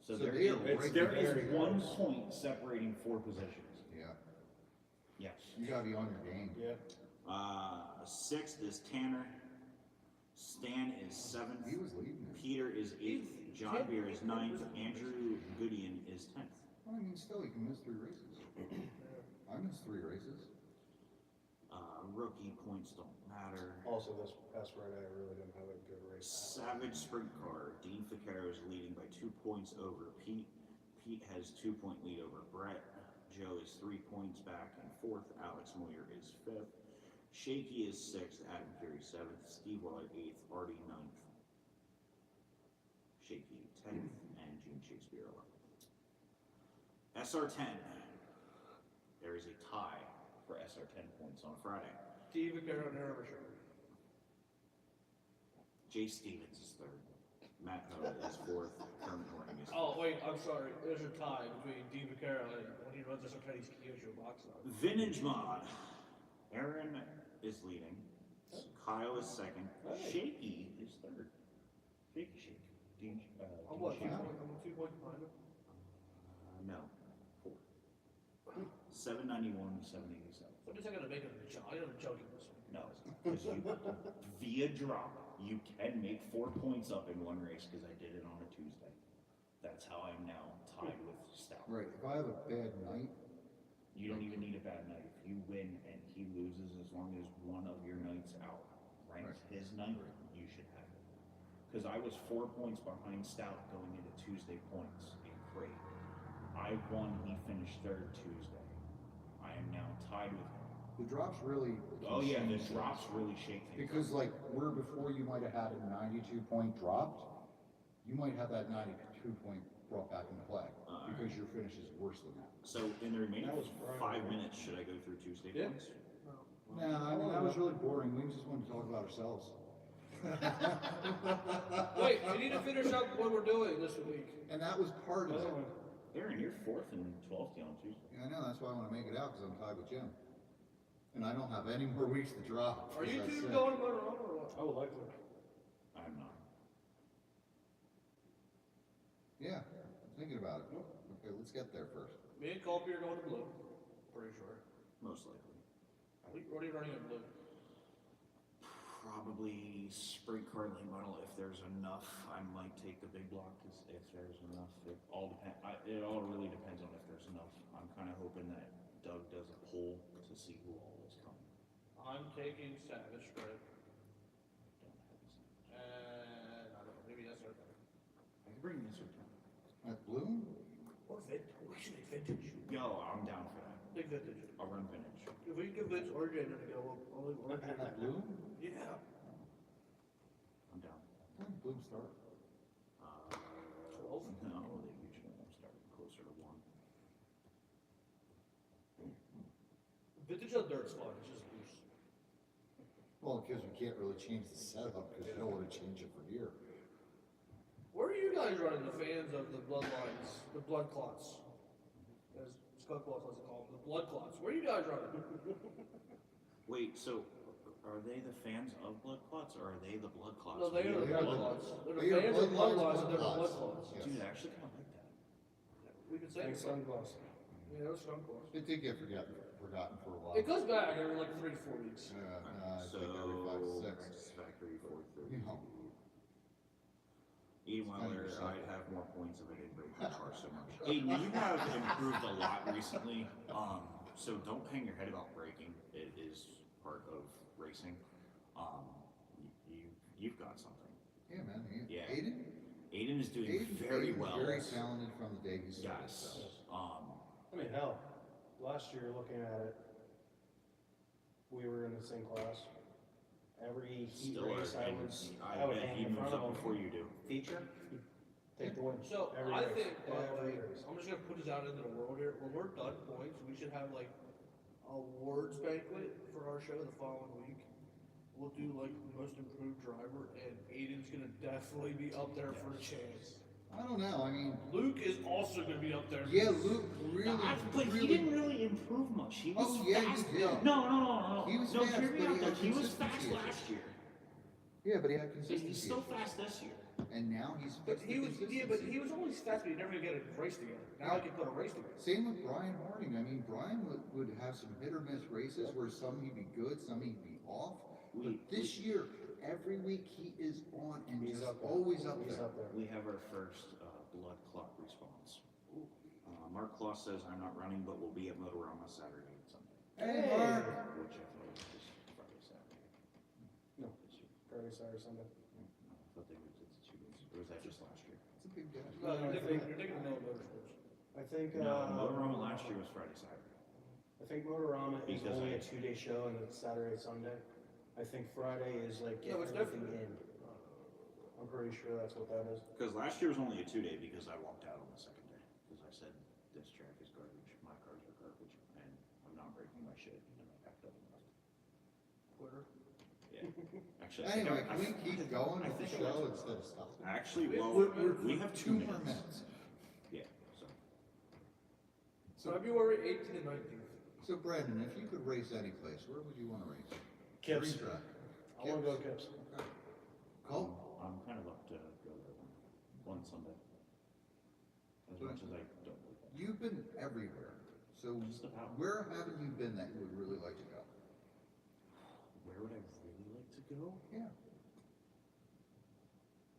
So, So there they is, are right there there. is 1 point separating 4 positions. Yeah, Yes. you gotta be on your game. Yeah. Sixth is Tanner. Stan is 7th. He was leading it. Peter is 8th. John Beer is 9th. Andrew Goodian is 10th. Well, I mean, still, you can miss 3 races. I missed 3 races. Rookie points don't matter. Also, this past Friday, I really didn't have a good race. Savage Sprint Car. Dean Ficaro is leading by 2 points over Pete. Pete has 2-point lead over Brett. Joe is 3 points back in 4th. Alex Moyer is 5th. Shaky is 6th. Adam Carey 7th. Steve Weller 8th. Artie 9th. Shaky 10th. And Gene Shakespeare 11th. SR10. There is a tie for SR10 points on Friday. Steve Vaccaro and Aaron Fisher. Jay Stevens is 3rd. Matt Ho is 4th. Kermit Horning is 5th. Oh, wait, I'm sorry. There's a tie between Steve Vaccaro and when he runs the Sartani's Kyosho box now. Vintage Mod. Aaron is leading. Kyle is 2nd. Shaky is 3rd. Shaky. Dean, I'm what, Dean 2 points behind him? No. 4. 791, 787. What is I gonna make him a jug? I'm gonna jug him this one. No. Because you, via drop, you can make 4 points up in one race because I did it on a Tuesday. That's how I'm now tied with Stout. Right, if I have a bad night, You don't even need a bad night. If you win and he loses, as long as one of your nights out ranks his night, you should have it. Because I was 4 points behind Stout going into Tuesday points in crate. I won, he finished 3rd Tuesday. I am now tied with him. the drops really. Oh yeah, the change drops things. really shake things. Because like, where before you might have had a 92-point dropped, you might have that 92-point brought back into play, because your finish is worse than that. So in the remaining That was 5 minutes, should I go through Tuesday Yeah. points? Nah, I mean, that was really boring, we just wanted to talk about ourselves. Wait, we need to finish up what we're doing this week. And that was part of it. Aaron, you're 4th and 12th on Tuesday. Yeah, I know, that's why I wanna make it out, because I'm tied with Jim. And I don't have any more weeks to drop. Are you as I two said. going to Motorama or what? I would like to. I'm not. Yeah, I'm thinking about it. Okay, let's get there first. Me and Colby are going to Blue. Pretty sure. Most likely. What are you running in Blue? Probably sprint car lane model if there's enough. I might take the big block if there's enough. It all really depends on if there's enough. I'm kind of hoping that Doug does a poll to see who all is coming. I'm taking Savage Strip. Don't have this. And I don't know, maybe that's our thing. I can bring this return. At Bloom? Or we should make vintage. Yo, I'm down for that. Big vintage. I'll run vintage. If we can convince RJ to go, I'll leave RJ. At Bloom? Yeah. I'm down. When did Bloom start? 12? No, they usually won't start closer to 1. Vintage on dirt's fun, it's just loose. Well, because we can't really change the setup, because you don't wanna change it for here. Where are you guys running, the fans of the bloodlines, the blood clots? As Skunkboss likes to call them, the blood clots. Where are you guys running? Wait, so are they the fans of blood clots or are they the blood clots? No, they are the They are blood the- clots. They're they the are fans of blood bloodlines and clots, they're the blood blood clots. clots. Dude, I actually kind of like that. We can say Thanks, it. Skunkboss. Yeah, that was Skunkboss. It did get forgotten for a while. It goes back every like 3 to 4 weeks. I So, think every 5 to 6. Satisfactory 430. You know. Aiden Weller, 100%. I'd have more points if I didn't break my car so much. Aiden, you have improved a lot recently, so don't hang your head about braking. It is part of racing. You've got something. Yeah, man. Yeah. Aiden? Aiden is doing Aiden's very well. Very talented from the day he started. Yes. so. I mean, hell, last year looking at it, we were in the same class. Every heat Still race, are, I and would bet hang he in moves front of up him. before you do. Feature? Take the win. So Every I race. think, by the way, Every race. I'm just gonna put this out into the world here. When we're done points, we should have like a awards banquet for our show the following week. We'll do like most improved driver, and Aiden's gonna definitely be up there for the chance. I don't know. I mean, Luke is also gonna be up there. yeah, Luke really, But he really. didn't really improve move much. He was Oh, yeah, you fast. did. No. He was no, fast, hear me but out, he though. had He was consistency fast issues. last year. Yeah, but he had He's consistency. still issues. fast this year. And now he's But fixed he the was consistency. he was always fast, but he never get a race together. Now he can put a race together. Same with Brian Horning. I mean, Brian would have some hit or miss races where some he'd be good, some he'd be off. But this year, every week he is on and He's just up there. always up He's there. up there. We have our first blood clot response. Mark Kloss says, I'm not running, but we'll be at Motorama Saturday and Sunday. Hey, Mark! Which I thought was Friday, Saturday. No, Friday, Saturday, Sunday. I thought they moved it to 2 days. Or was that just last year? It's a big day. No, I you're think- thinking of Miller Motorsports. I think, No, Motorama last year was Friday, Saturday. I think Motorama is Because only I- a 2-day show and it's Saturday, Sunday. I think Friday is like No, getting it's everything in. I'm pretty sure that's what that is. Because last year was only a 2-day because I walked out on the second day. Because I said, this track is garbage, my cars are garbage, and I'm not breaking my shit. And I packed up and left. Quitter. Yeah. Actually, I think Anyway, I- can we keep going I with the think I show went- instead of stopping? Actually, We- well, we're- we have 2 more minutes. minutes. Yeah, so. February 18th and 19th. So Brandon, if you could race any place, where would you want to race? Kips. Green track. I wanna go Kips. Okay. Colt? I'm kind of up to go there one Sunday. As much as I don't believe that. You've been everywhere. So Just about. where haven't you been that you would really like to go? Where would I really like to go? Yeah.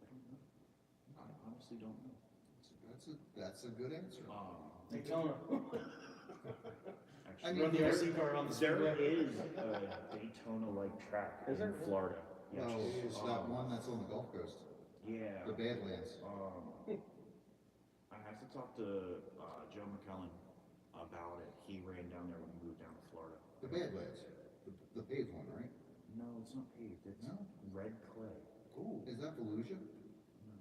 I don't know. I honestly don't know. That's a good answer. Daytona. I Actually, mean, Run the RC car on the there speedway. is a Daytona-like track Is in there? Florida. Yeah, Oh, just, it's that one that's on the Gulf Coast, Yeah. the Badlands. I have to talk to Joe McKellen about it. He ran down there when he moved down to Florida. The Badlands, the paved one, right? No, it's not paved. It's No? red clay. Ooh. Is that Volusia? No.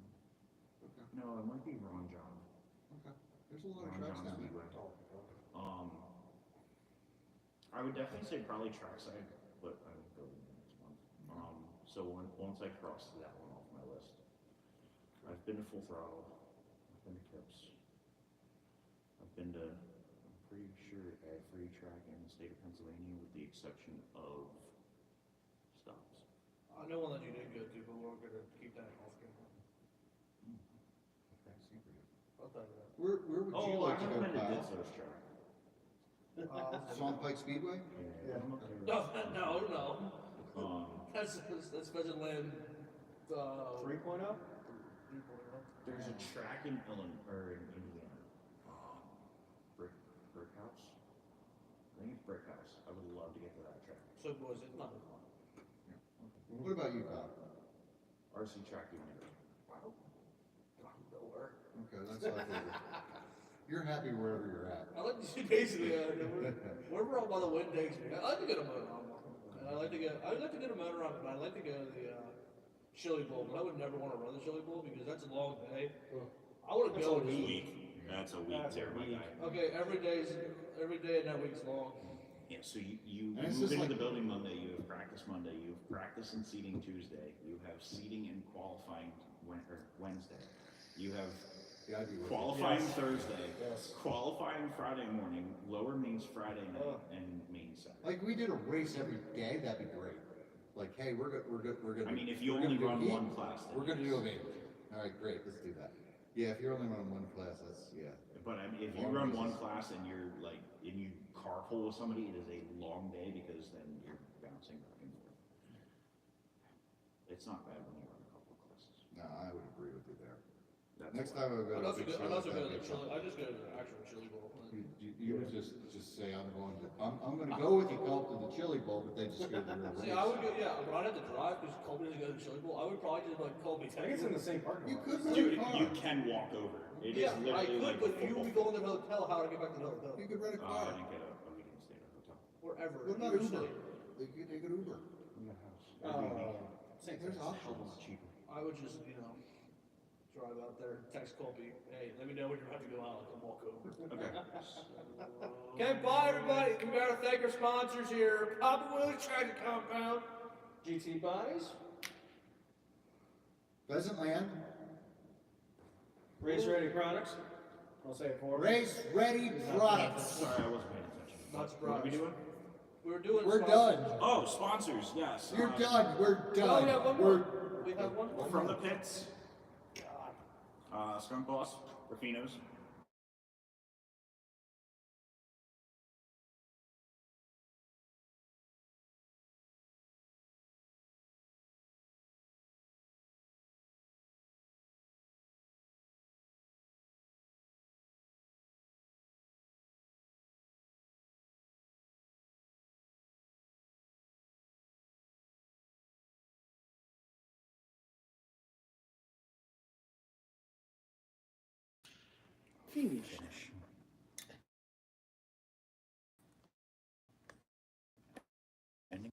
Okay, No, it might be Ron John. okay. There's a lot of Ron tracks John's down there. Speedway. I would definitely say probably trackside, but I would go next month. So once I cross that one off my list, I've been to Full Throttle, I've been to Kips, I've been to, I'm pretty sure every track in the state of Pennsylvania with the exception of stops. I know one that you did go to, but we're gonna keep that off camera. Okay, see for you. I'll tell you that. Where would you Oh, like to I've go, been to Kyle? Ditzler's track. Swan Pike Speedway? Yeah. I'm up there. No. That's Pheasant Land. 3.0? There's a track in Indiana. Brick House? I think it's Brick House. I would love to get to that track. So boys, it's not fun. What about you, Kyle? RC track United. Nowhere. Okay, that's what I figured. You're happy wherever you're at. I like to see basically wherever all by the wind takes me. I like to go to Motorama. And I like to go to Motorama, but I like to go to the Chili Bowl. But I would never want to run the Chili Bowl because that's a long day. I want to That's go a and week. That's a week That's a there, my week. guy. Okay, every day in that week's long. Yeah, so you And it's move just into like- the building Monday, you have practice Monday, you have practice and seating Tuesday, you have seating and qualifying Wednesday. You have Yeah, I'd be with you. qualifying Yes. Thursday, Yes. qualifying Friday morning, lower mains Friday night, and main Saturday. Like, we did a race every day, that'd be great. Like, hey, we're gonna. I mean, if you we're only gonna run do heat, one class, then We're gonna yes. do a main. All right, great, let's do that. Yeah, if you're only running one class, that's, yeah. But I mean, if you Long run one races. class and you're like, and you carpool with somebody, it is a long day because then you're bouncing back and forth. It's not bad when you run a couple of classes. No, I would agree with you there. That's Next why. time I go I'd to also Big go, Show, I'd also go to that'd the be Chili. fun. I just go to the actual Chili Bowl. You would just say, I'm gonna go with you, Colt, to the Chili Bowl, but then just go to the real See, race. I would go, yeah, but I'd have to drive because Colby doesn't go to the Chili Bowl. I would probably just like Colby. I think it's in the same parking You lot. could rent Dude, a car. you can walk over. It is Yeah, I literally could, like but a you would be football going to the hotel. How would I get back to the hotel? You could rent a field. car. I didn't get we didn't stay at a hotel. Wherever. What about New Uber? City. You could take an Uber. In the house. Same There's thing. Hell of a lot options. cheaper. I would just, drive out there, text Colby, hey, let me know when you're about to go out. I'll walk over. Okay. Okay, bye everybody. We gotta thank our sponsors here. Papa Willie's Tractor Compound. GT Bodies, Pheasant Land, Race Ready Products. I'll say it for Race Ready Products. Sorry, I wasn't paying attention. Not What are we surprised. doing? We're doing. We're sponsors. done. Oh, sponsors, yes. You're done. We're done. Oh, we have one We're more. We have one more. From the pits, Skunkboss, Raffinos. Finish.